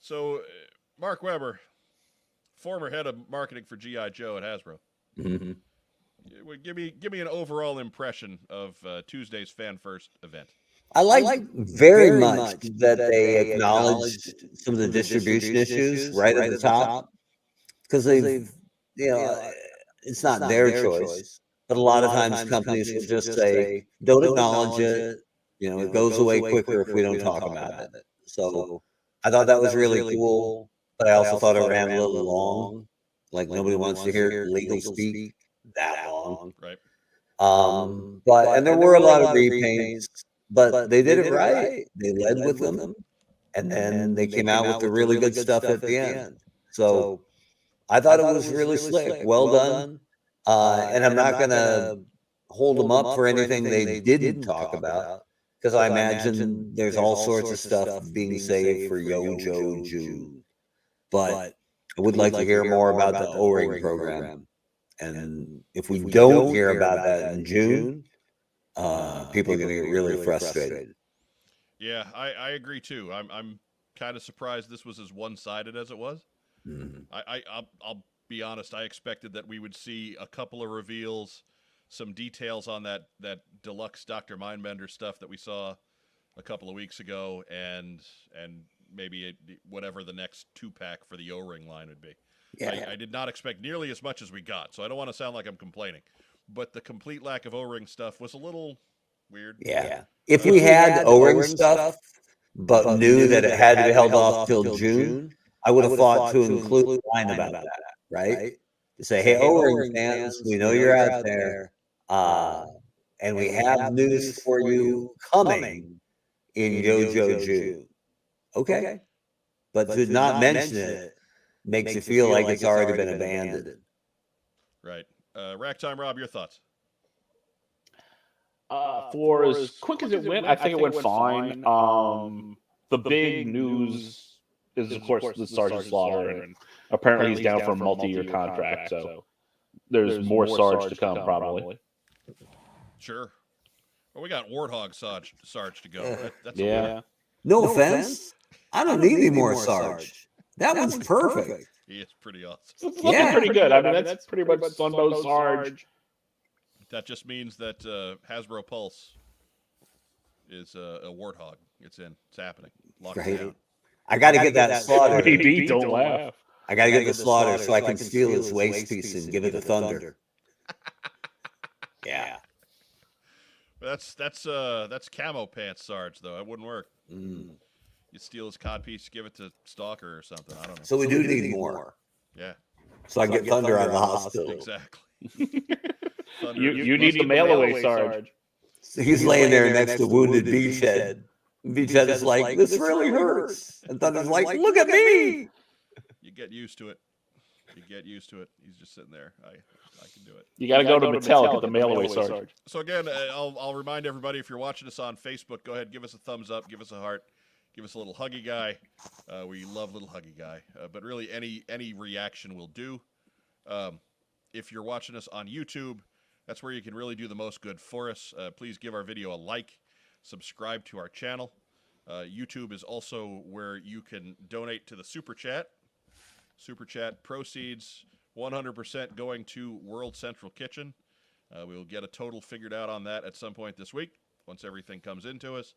So, Mark Weber, former head of marketing for G.I. Joe at Hasbro. Mm-hmm. Give me an overall impression of Tuesday's Fan First event. I like very much that they acknowledged some of the distribution issues right at the top, because they've, it's not their choice, but a lot of times companies will just say, don't acknowledge it, it goes away quicker if we don't talk about it. So I thought that was really cool, but I also thought it ran a little long, like nobody wants to hear legal speak that long. Right. And there were a lot of repaints, but they did it right. They led with them, and then they came out with the really good stuff at the end. So I thought it was really slick. Well done. And I'm not going to hold them up for anything they didn't talk about. Because I imagine there's all sorts of stuff being saved for Yojo June. But I would like to hear more about the O-ring program. And if we don't hear about that in June, people are going to get really frustrated. Yeah, I agree too. I'm kind of surprised this was as one-sided as it was. Mhm. I'll be honest. I expected that we would see a couple of reveals, some details on that deluxe Dr. Mindbender stuff that we saw a couple of weeks ago, and maybe whatever the next 2-pack for the O-ring line would be. Yeah. I did not expect nearly as much as we got, so I don't want to sound like I'm complaining. But the complete lack of O-ring stuff was a little weird. Yeah. If we had O-ring stuff, but knew that it had to be held off till June, I would have thought to include a line about that, right? To say, hey, O-ring fans, we know you're out there, and we have news for you coming in Yojo June. Okay. But to not mention it makes you feel like it's already been abandoned. Right. Rack Time Rob, your thoughts? For as quick as it went, I think it went fine. The big news is, of course, the Sergeant Slaughter, and apparently he's down for a multi-year contract, so there's more Sarge to come, probably. Sure. Well, we got Warthog Sarge to go. That's Yeah. No offense. I don't need any more Sarge. That one's perfect. He is pretty awesome. It's looking pretty good. I mean, that's pretty much Sunbow Sarge. That just means that Hasbro Pulse is a Warthog. It's in. It's happening. Locked down. I got to get that Slaughter. Maybe, don't laugh. I got to get the Slaughter so I can steal his waist piece and give it to Thunder. Yeah. That's camo pants Sarge though. That wouldn't work. You steal his cod piece, give it to Stalker or something. I don't know. So we do need more. Yeah. So I can get Thunder out of the hospital. Exactly. You need the mail away Sarge. So he's laying there next to wounded Beachhead. Beachhead is like, this really hurts. And Thunder's like, look at me. You get used to it. He's just sitting there. I can do it. You got to go to Mattel, get the mail away Sarge. So again, I'll remind everybody, if you're watching us on Facebook, go ahead, give us a thumbs up, give us a heart, give us a little huggy guy. We love little huggy guy. But really, any reaction will do. If you're watching us on YouTube, that's where you can really do the most good for us. Please give our video a like, subscribe to our channel. YouTube is also where you can donate to the Super Chat. Super Chat proceeds 100% going to World Central Kitchen. We will get a total figured out on that at some point this week once everything comes into us.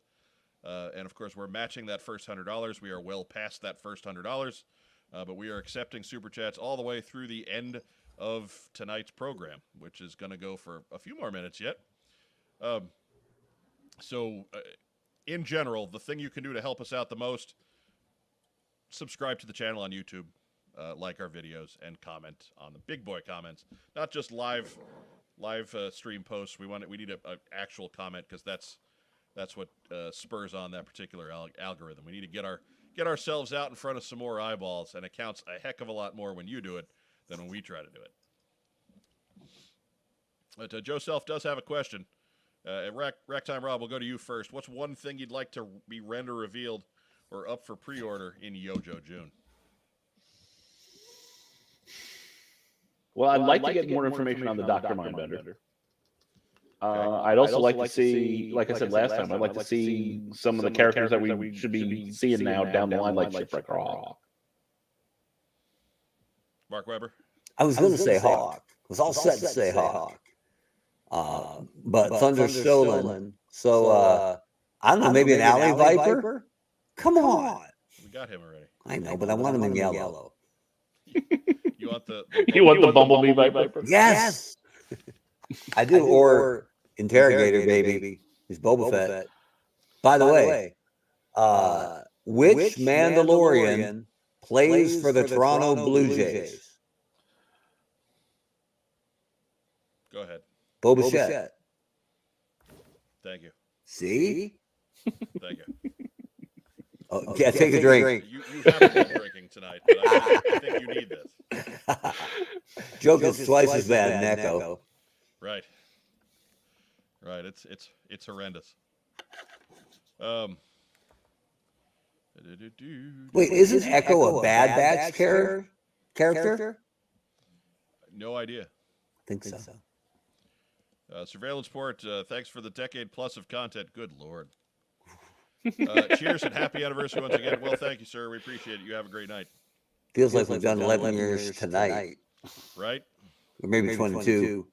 And, of course, we're matching that first $100. We are well past that first $100. But we are accepting Super Chats all the way through the end of tonight's program, which is going to go for a few more minutes yet. In general, the thing you can do to help us out the most, subscribe to the channel on YouTube, like our videos, and comment on the big boy comments. Not just live stream posts. We need an actual comment, because that's what spurs on that particular algorithm. We need to get ourselves out in front of some more eyeballs, and it counts a heck of a lot more when you do it than when we try to do it. But Joe Self does have a question. Rack Time Rob, we'll go to you first. What's one thing you'd like to be render revealed or up for pre-order in Yojo June? Well, I'd like to get more information on the Dr. Mindbender. I'd also like to see, like I said last time, I'd like to see some of the characters that we should be seeing now down the line, like Shipwreck or Hawk. Mark Weber? I was going to say Hawk. I was all set to say Hawk. But Thunder's stolen. So, I don't know, maybe an Alley Viper? Come on. We got him already. I know, but I want him in yellow. You want the You want the Bumblebee Viper? Yes! I do, or Interrogator, baby. He's Boba Fett. By the way, which Mandalorian plays for the Toronto Blue Jays? Go ahead. Boba Fett. Thank you. See? Thank you. Oh, yeah, take a drink. You haven't been drinking tonight, but I think you need this. Joke is twice as bad in Echo. Right. It's horrendous. Wait, isn't Echo a Bad Batch character? No idea. I think so. Surveillance Port, thanks for the decade plus of content. Good Lord. Cheers and happy anniversary once again. Well, thank you, sir. We appreciate it. You have a great night. Feels like we've done 11 years tonight. Right? Or maybe 22.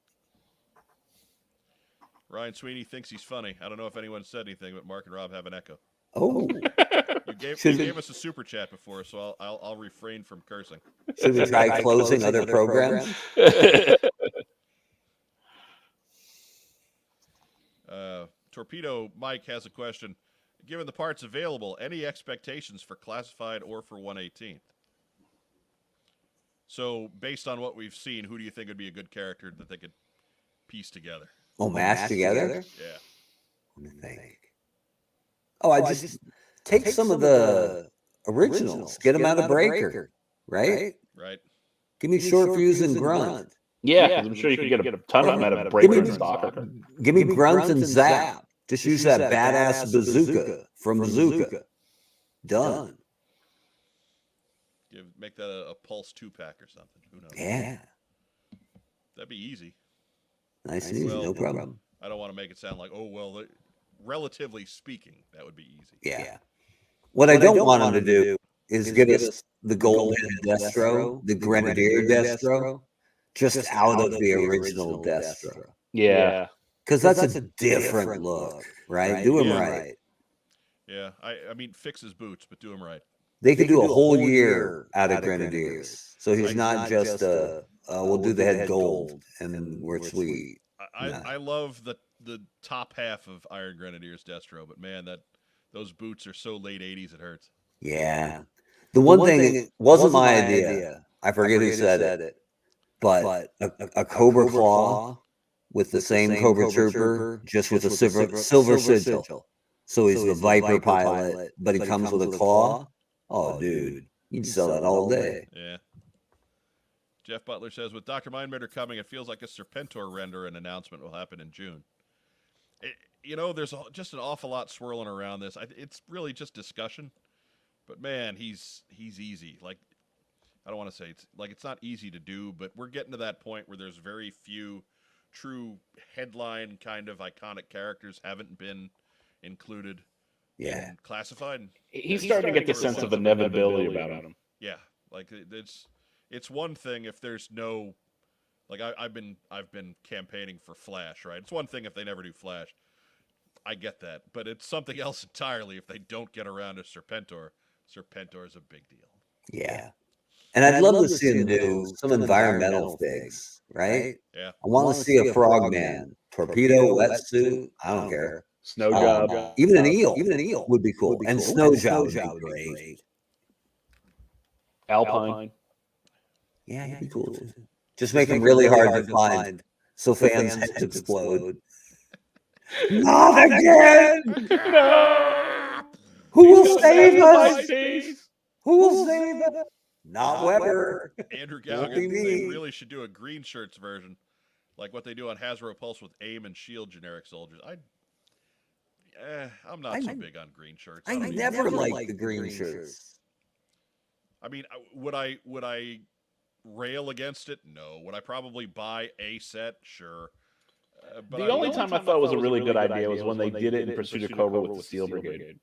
Ryan Sweeney thinks he's funny. I don't know if anyone said anything, but Mark and Rob have an echo. Oh. You gave us a super chat before, so I'll refrain from cursing. Should we try closing other programs? Torpedo Mike has a question. Given the parts available, any expectations for Classified or for 118th? So, based on what we've seen, who do you think would be a good character that they could piece together? Oh, mash together? Yeah. Let me think. Oh, I just take some of the originals, get them out of Breaker, right? Right. Give me Short Fuse and Grunt. Yeah, because I'm sure you could get a ton of them out of Breaker and Stalker. Give me Grunt and Zap. Just use that badass bazooka from Bazooka. Done. Make that a Pulse 2-pack or something. Who knows? Yeah. That'd be easy. Nice and easy, no problem. I don't want to make it sound like, oh, well, relatively speaking, that would be easy. Yeah. What I don't want them to do is get us the Golden Destro, the Grenadier Destro, just out of the original Destro. Yeah. Because that's a different look, right? Do them right. Yeah, I mean, fix his boots, but do them right. They could do a whole year out of Grenadiers. So he's not just we'll do the head gold and we're sweet. I love the top half of Iron Grenadiers Destro, but man, those boots are so late 80s it hurts. Yeah. The one thing wasn't my idea. I forget who said it. But a Cobra Claw with the same Cobra Trooper, just with a silver sigil. So he's the Viper pilot, but he comes with a claw. Oh, dude, you'd sell that all day. Yeah. Jeff Butler says, with Dr. Mindbender coming, it feels like a Serpentor render and announcement will happen in June. There's just an awful lot swirling around this. It's really just discussion. But, man, he's easy. Like, I don't want to say it's not easy to do, but we're getting to that point where there's very few true headline kind of iconic characters haven't been included. Yeah. Classified. He's starting to get the sense of inevitability about him. Yeah. Like it's one thing if there's no, like I've been campaigning for Flash, right? It's one thing if they never do Flash. I get that. But it's something else entirely if they don't get around to Serpentor. Serpentor is a big deal. Yeah. And I'd love to see him do some environmental things, right? Yeah. I want to see a frogman, torpedo, wetsuit. I don't care. Snow job. Even an eel would be cool. And snow job would be great. Alpine. Yeah, it'd be cool too. Just make them really hard to find so fans heads explode. Not again! No! Who will save us? Who will save us? Not Weber. Andrew Gallagher, they really should do a green shirts version, like what they do on Hasbro Pulse with AIM and SHIELD generic soldiers. I'm not so big on green shirts. I never liked the green shirts. I mean, would I rail against it? No. Would I probably buy a set? Sure. But the only time I thought it was a really good idea was when they did it in Pursuit of Cobra with the Steel Brigade.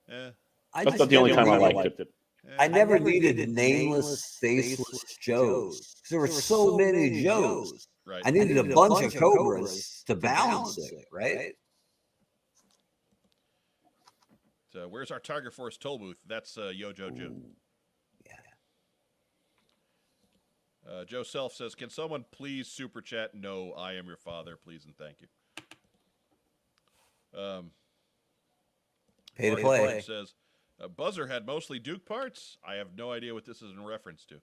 That's not the only time I liked it. I never needed nameless, faceless Joes. There were so many Joes. Right. I needed a bunch of Cobras to balance it, right? So where's our Target Force toll booth? That's Yojo June. Yeah. Joe Self says, can someone please super chat? No, I am your father. Please and thank you. Pay to play. Says, Buzzer had mostly Duke parts. I have no idea what this is in reference to.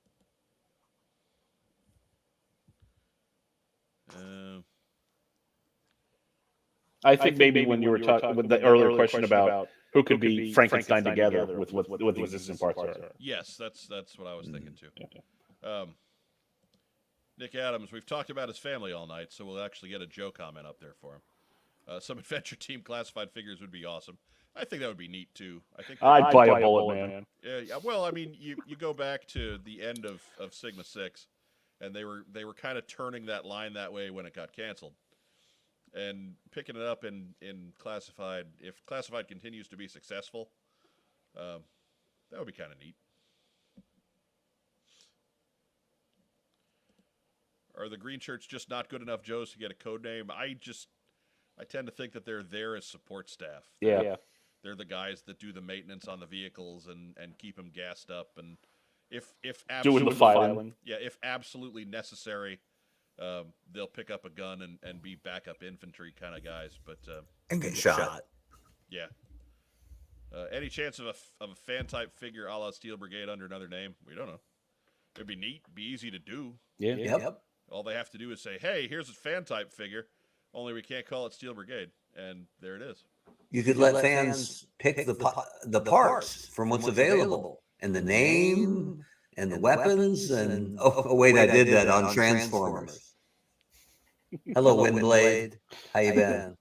I think maybe when you were talking with the earlier question about who could be Frankenstein together with the existing parts are. Yes, that's what I was thinking too. Nick Adams, we've talked about his family all night, so we'll actually get a Joe comment up there for him. Some Adventure Team classified figures would be awesome. I think that would be neat too. I think I'd buy a Bullet Man. Yeah, well, I mean, you go back to the end of Sigma 6, and they were kind of turning that line that way when it got canceled, and picking it up in classified. If classified continues to be successful, that would be kind of neat. Are the green shirts just not good enough, Joes, to get a code name? I tend to think that they're there as support staff. Yeah. They're the guys that do the maintenance on the vehicles and keep them gassed up. And if absolutely, doing the filing. Yeah, if absolutely necessary, they'll pick up a gun and be backup infantry kind of guys. But And get shot. Yeah. Any chance of a fan type figure a la Steel Brigade under another name? We don't know. It'd be neat. Be easy to do. Yeah. Yep. All they have to do is say, "Hey, here's a fan type figure. Only we can't call it Steel Brigade," and there it is. You could let fans pick the parts from what's available and the name and the weapons and wait, I did that on Transformers. Hello, Windblade. How you been?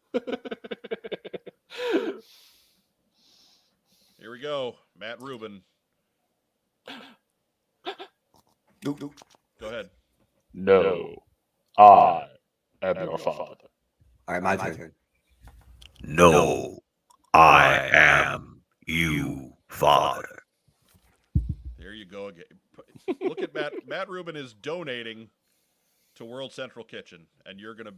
Here we go, Matt Rubin. Go ahead. No, I am your father. All right, my turn. No, I am you, Father. There you go again. Look at Matt. Matt Rubin is donating to World Central Kitchen, and you're gonna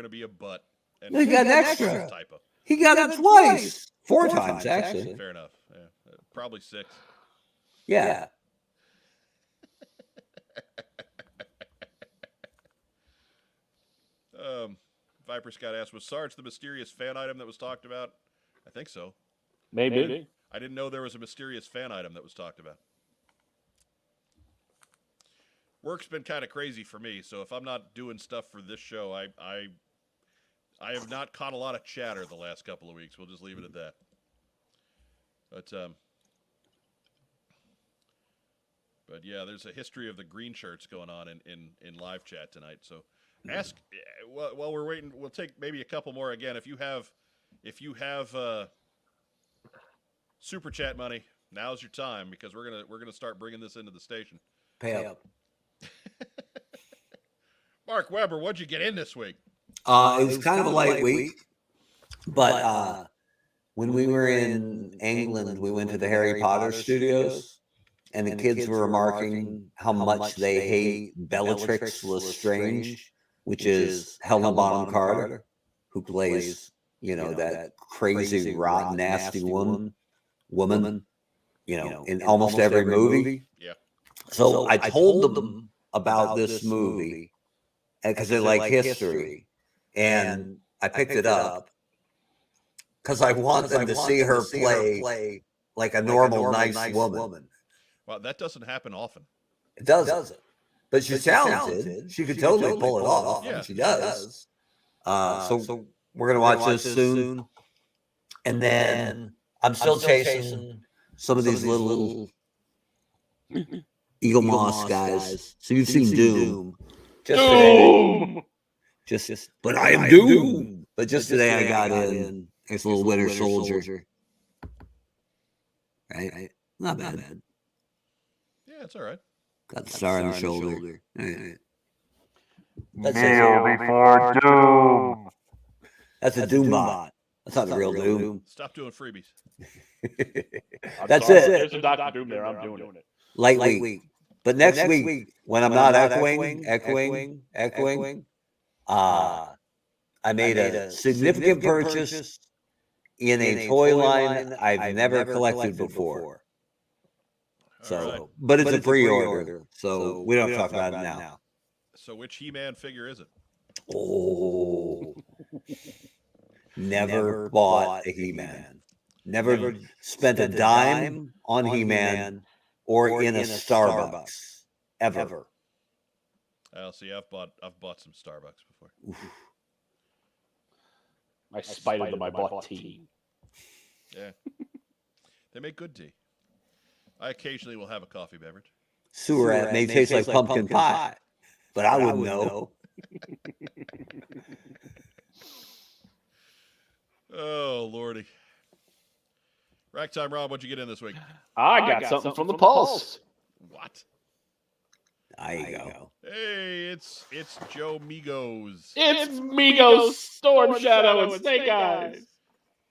be a butt. And He got an extra. Typo. He got it twice. Four times, actually. Fair enough. Yeah, probably 6. Yeah. Viper Scott asked, was Sarge the mysterious fan item that was talked about? I think so. Maybe. I didn't know there was a mysterious fan item that was talked about. Work's been kind of crazy for me, so if I'm not doing stuff for this show, I have not caught a lot of chatter the last couple of weeks. We'll just leave it at that. But yeah, there's a history of the green shirts going on in live chat tonight. So ask while we're waiting. We'll take maybe a couple more again. If you have super chat money, now's your time because we're gonna start bringing this into the station. Pay up. Mark Weber, what'd you get in this week? It was kind of a light week, but when we were in England, we went to the Harry Potter studios, and the kids were remarking how much they hate Bellatrix Lestrange, which is Helena Bonham Carter, who plays, that crazy, rotten, nasty woman, in almost every movie. Yeah. So I told them about this movie because they like history, and I picked it up because I want them to see her play like a normal, nice woman. Well, that doesn't happen often. It doesn't. But she's talented. She could totally pull it off. Yeah, she does. So we're going to watch this soon. And then I'm still chasing some of these little Eagle Moss guys. So you've seen Doom. But I am Doom. But just today I got in this little Winter Soldier. Right? Not bad. Yeah, it's all right. Got the star on the shoulder. Right. Kneel before doom. That's a Doom bot. That's not the real Doom. Stop doing freebies. That's it. There's a Dr. Doom there. I'm doing it. Light week. But next week, when I'm not echoing, I made a significant purchase in a toy line I've never collected before. So, right. But it's a pre-order, so we don't talk about it now. So which He-Man figure is it? Oh, never bought a He-Man. Never spent a dime on He-Man or in a Starbucks ever. See, I've bought some Starbucks before. I spited them. I bought tea. Yeah, they make good tea. I occasionally will have a coffee beverage. Sewer rat may taste like pumpkin pie, but I wouldn't know. Oh, Lordy. Ragtime Rob, what'd you get in this week? I got something from the Pulse. What? There you go. Hey, it's Joe Migos. It's Migos, Storm Shadow, and Snake Eyes.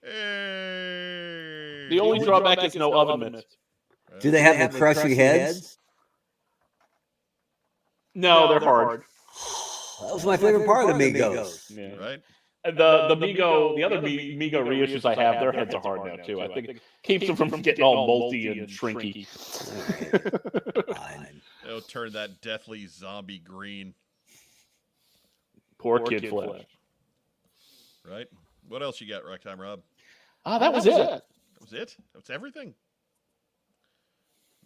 Hey. The only drawback is no oven mitts. Do they have the crushy heads? No, they're hard. That was my favorite part of the Migos. Yeah. Right? The Migo, the other Migo reissues I have, their heads are hard now too. I think it keeps them from getting all moldy and shrinky. It'll turn that deathly zombie green. Poor kid flesh. Right? What else you got, Ragtime Rob? That was it. That was it? That's everything?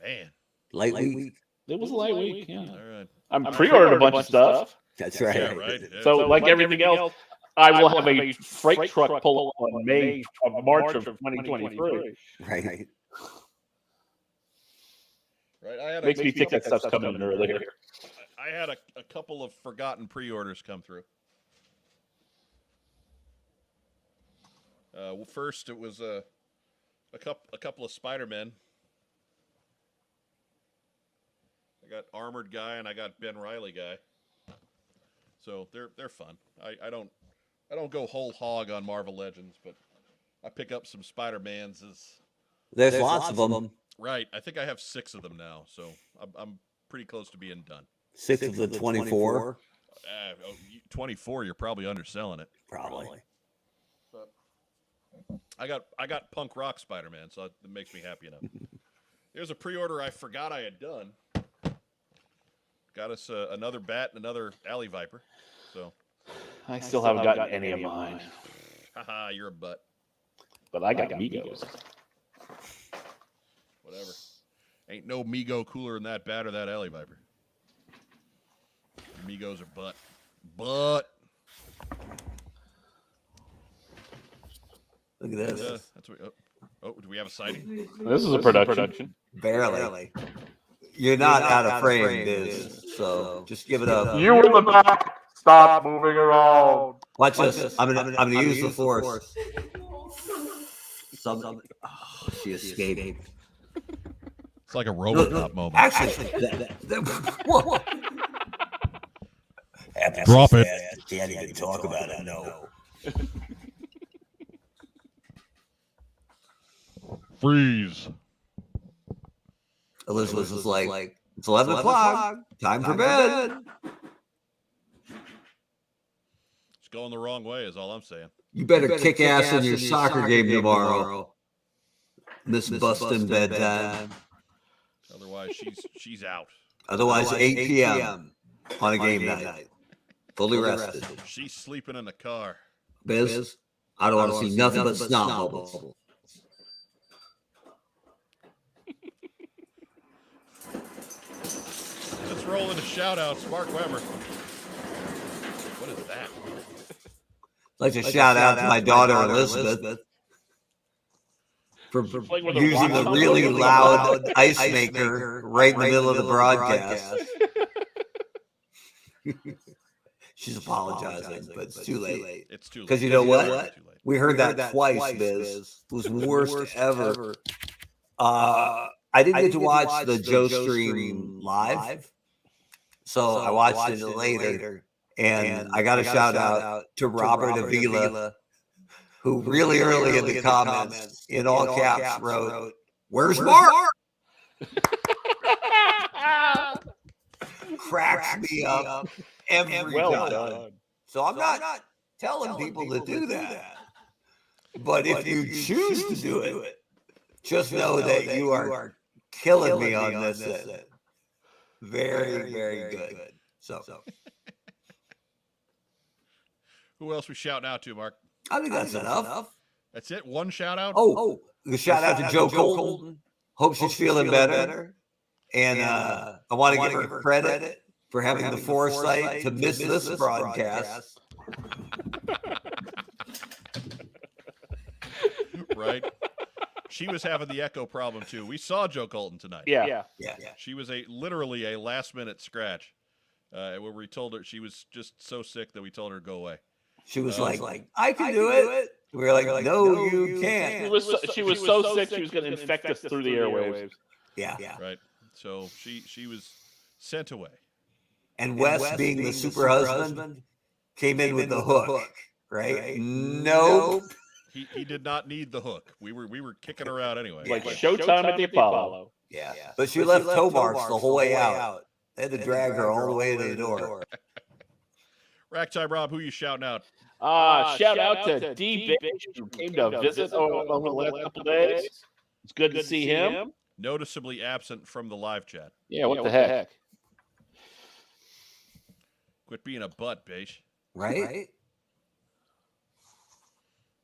Man. Light week. It was a light week, yeah. All right. I'm pre-ordered a bunch of stuff. That's right. Yeah, right. So, like everything else, I will have a freight truck pull up on March of 2023. Right. Right. I had Makes me think that stuff's coming in earlier. I had a couple of forgotten pre-orders come through. Well, first it was a couple of Spider-Men. I got Armored Guy and I got Ben Reilly Guy. So they're fun. I don't go whole hog on Marvel Legends, but I pick up some Spider-Mans There's lots of them. Right. I think I have 6 of them now, so I'm pretty close to being done. 6 of the 24. 24, you're probably underselling it. Probably. But I got punk rock Spider-Man, so that makes me happy enough. There's a pre-order I forgot I had done. Got us another bat and another alley viper. So I still haven't gotten any of mine. Haha, you're a butt. But I got Migos. Whatever. Ain't no Migo cooler than that bat or that alley viper. Migos are butt. Butt. Look at this. That's what, do we have a sighting? This is a production. Barely. You're not out of frame, Biz. So just give it up. You in the back. Stop moving around. Watch this. I'm gonna use the force. She escaped. It's like a RoboCop moment. Actually, whoa. Drop it. Can't even talk about it. No. Freeze. Elizabeth was like, it's 11 o'clock. Time for bed. It's going the wrong way is all I'm saying. You better kick ass in your soccer game tomorrow. Miss Bustin' bedtime. Otherwise, she's out. Otherwise, 8 p.m. on a game night. Fully rested. She's sleeping in the car. Biz, I don't want to see nothing but snot bubbles. Let's roll into shout-outs. Mark Weber. What is that? I'd like to shout out to my daughter Elizabeth for using a really loud ice maker right in the middle of the broadcast. She's apologizing, but it's too late. It's too late. Because you know what? We heard that twice, Biz. It was the worst ever. I didn't get to watch the Joe stream live, so I watched it later. And I got a shout out to Robert Avila, who really early in the comments, in all caps, wrote, "Where's Mark?" Cracks me up every time. So I'm not telling people to do that. But if you choose to do it, just know that you are killing me on this. Very, very good. So. Who else we shouting out to, Mark? I think that's enough. That's it? One shout-out? Oh, the shout out to Joe Colton. Hope she's feeling better. And I want to give her credit for having the foresight to miss this broadcast. Right? She was having the echo problem, too. We saw Joe Colton tonight. Yeah. She was literally a last-minute scratch where we told her she was just so sick that we told her to go away. She was like, I can do it. We were like, no, you can't. She was so sick she was going to infect us through the airwaves. Yeah. Right. So she was sent away. And Wes, being the super husband, came in with the hook, right? Nope. He did not need the hook. We were kicking her out anyway. Like Showtime at the Apollo. Yeah. But she left toe marks the whole way out. They had to drag her all the way to the door. Ragtime Rob, who you shouting out? Shout out to D. Bitch, who came to visit over the last couple days. It's good to see him. Noticeably absent from the live chat. Yeah, what the heck? Quit being a butt, Beige. Right?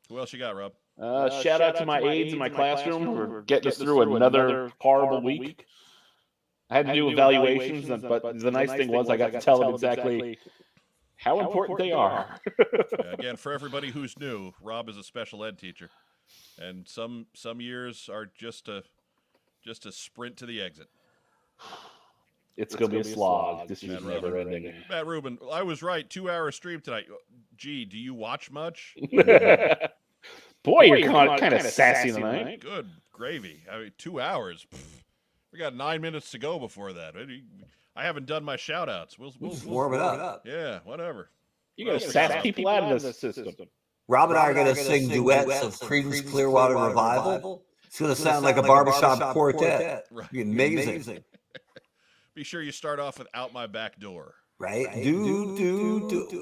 Who else you got, Rob? Shout out to my aides in my classroom for getting us through another horrible week. I had to do evaluations, but the nice thing was I got to tell them exactly how important they are. Again, for everybody who's new, Rob is a special ed teacher, and some years are just a sprint to the exit. It's going to be a slog. This is never ending. Matt Rubin, I was right. 2-hour stream tonight. Gee, do you watch much? Boy, you're kind of sassy tonight. Good gravy. I mean, 2 hours. Pfft. We got 9 minutes to go before that. I haven't done my shout-outs. We'll warm it up. Yeah, whatever. You got to sass people out of this system. Rob and I are going to sing duets of Creedence Clearwater Revival. It's going to sound like a barbershop quartet. Right. Amazing. Be sure you start off with Out My Back Door. Right? Do.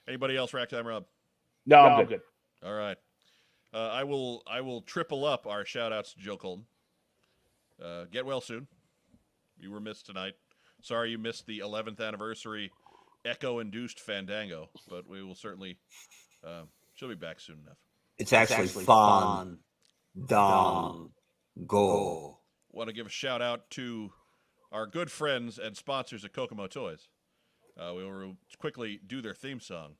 Anybody else, Ragtime Rob? No, I'm good. All right. I will triple up our shout-outs to Joe Colton. Get well soon. You were missed tonight. Sorry you missed the 11th anniversary Echo-induced Fandango, but we will certainly... she'll be back soon enough. It's actually Fandango. Want to give a shout-out to our good friends and sponsors at Kokomo Toys. We will quickly do their theme song.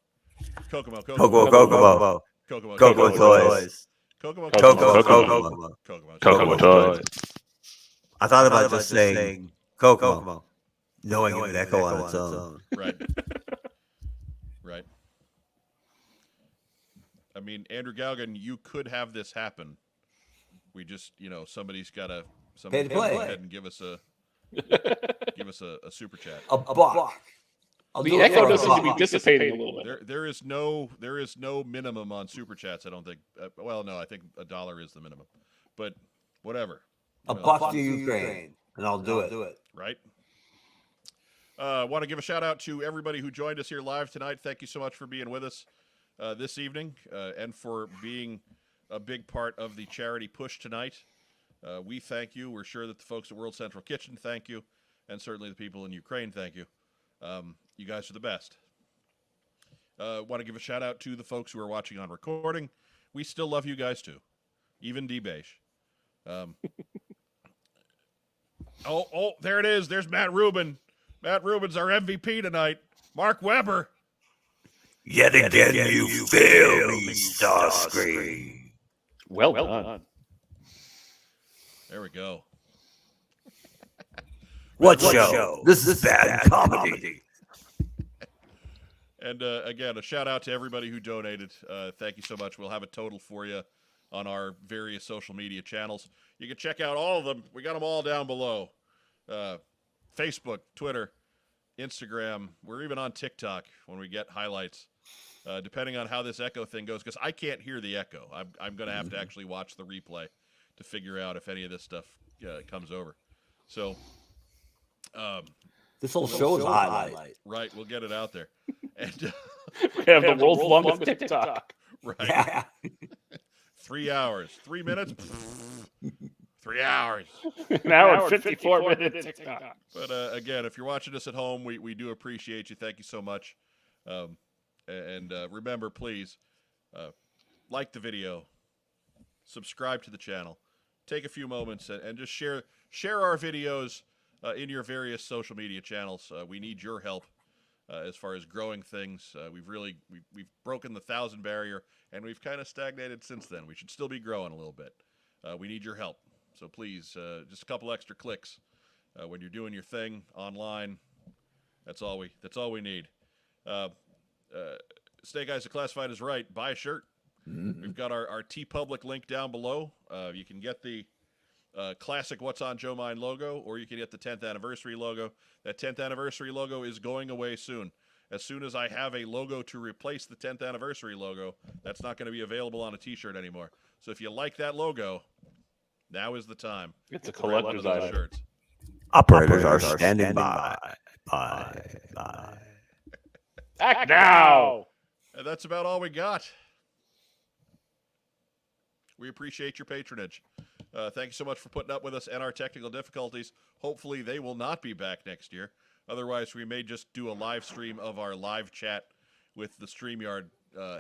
Kokomo Toys. Kokomo Toys. I thought about just saying Kokomo, knowing it would echo on its own. Right. I mean, Andrew Galgan, you could have this happen. We just, somebody's got to go ahead and give us a super chat. A buck. The echo doesn't seem to be dissipating a little bit. There is no minimum on super chats. I don't think. Well, no, I think $1 is the minimum. But whatever. A buck to Ukraine, and I'll do it. Right. Want to give a shout out to everybody who joined us here live tonight. Thank you so much for being with us this evening and for being a big part of the charity push tonight. We thank you. We're sure that the folks at World Central Kitchen thank you, and certainly the people in Ukraine thank you. You guys are the best. Want to give a shout out to the folks who are watching on recording. We still love you guys too, even D-Beige. Oh, there it is. There's Matt Rubin. Matt Rubin's our MVP tonight. Mark Weber. Yet again, you fail me, Starscream. Well done. There we go. What show? This is bad comedy. And again, a shout out to everybody who donated. Thank you so much. We'll have a total for you on our various social media channels. You can check out all of them. We got them all down below. Facebook, Twitter, Instagram. We're even on TikTok when we get highlights, depending on how this echo thing goes, because I can't hear the echo. I'm going to have to actually watch the replay to figure out if any of this stuff comes over. So this whole show is a highlight. Right, we'll get it out there. And we have the world's longest TikTok. Right. Yeah. 3 hours. 3 minutes? 3 hours. An hour and 54 minutes TikTok. But again, if you're watching us at home, we do appreciate you. Thank you so much. And remember, please, like the video, subscribe to the channel, take a few moments and just share our videos in your various social media channels. We need your help as far as growing things. We've broken the 1,000 barrier, and we've kind of stagnated since then. We should still be growing a little bit. We need your help. So please, just a couple extra clicks when you're doing your thing online. That's all we need. Snake Eyes Classified is right. Buy a shirt. We've got our TeePublic link down below. You can get the classic What's on Joe Mind logo, or you can get the 10th anniversary logo. That 10th anniversary logo is going away soon. As soon as I have a logo to replace the 10th anniversary logo, that's not going to be available on a t-shirt anymore. So if you like that logo, now is the time. It's a collector's item. Shirts. Operators are standing by. Act now! And that's about all we got. We appreciate your patronage. Thank you so much for putting up with us and our technical difficulties. Hopefully they will not be back next year. Otherwise, we may just do a live stream of our live chat with the StreamYard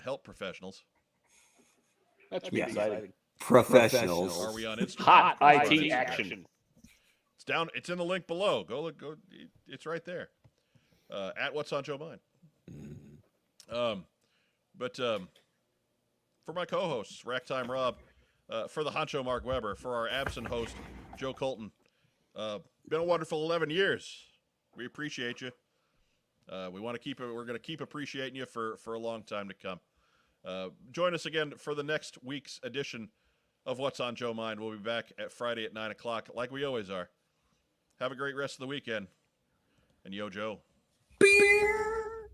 help professionals. That's be exciting. Professionals. Are we on Instagram? Hot IT action. It's down. It's in the link below. Go look. Go. It's right there. At What's on Joe Mind. But for my co-hosts, Racktime Rob, for the honcho Mark Weber, for our absent host Joe Colton, been a wonderful 11 years. We appreciate you. We want to keep it. We're going to keep appreciating you for a long time to come. Join us again for the next week's edition of What's on Joe Mind. We'll be back at Friday at 9 o'clock, like we always are. Have a great rest of the weekend. And yo, Joe. Beer.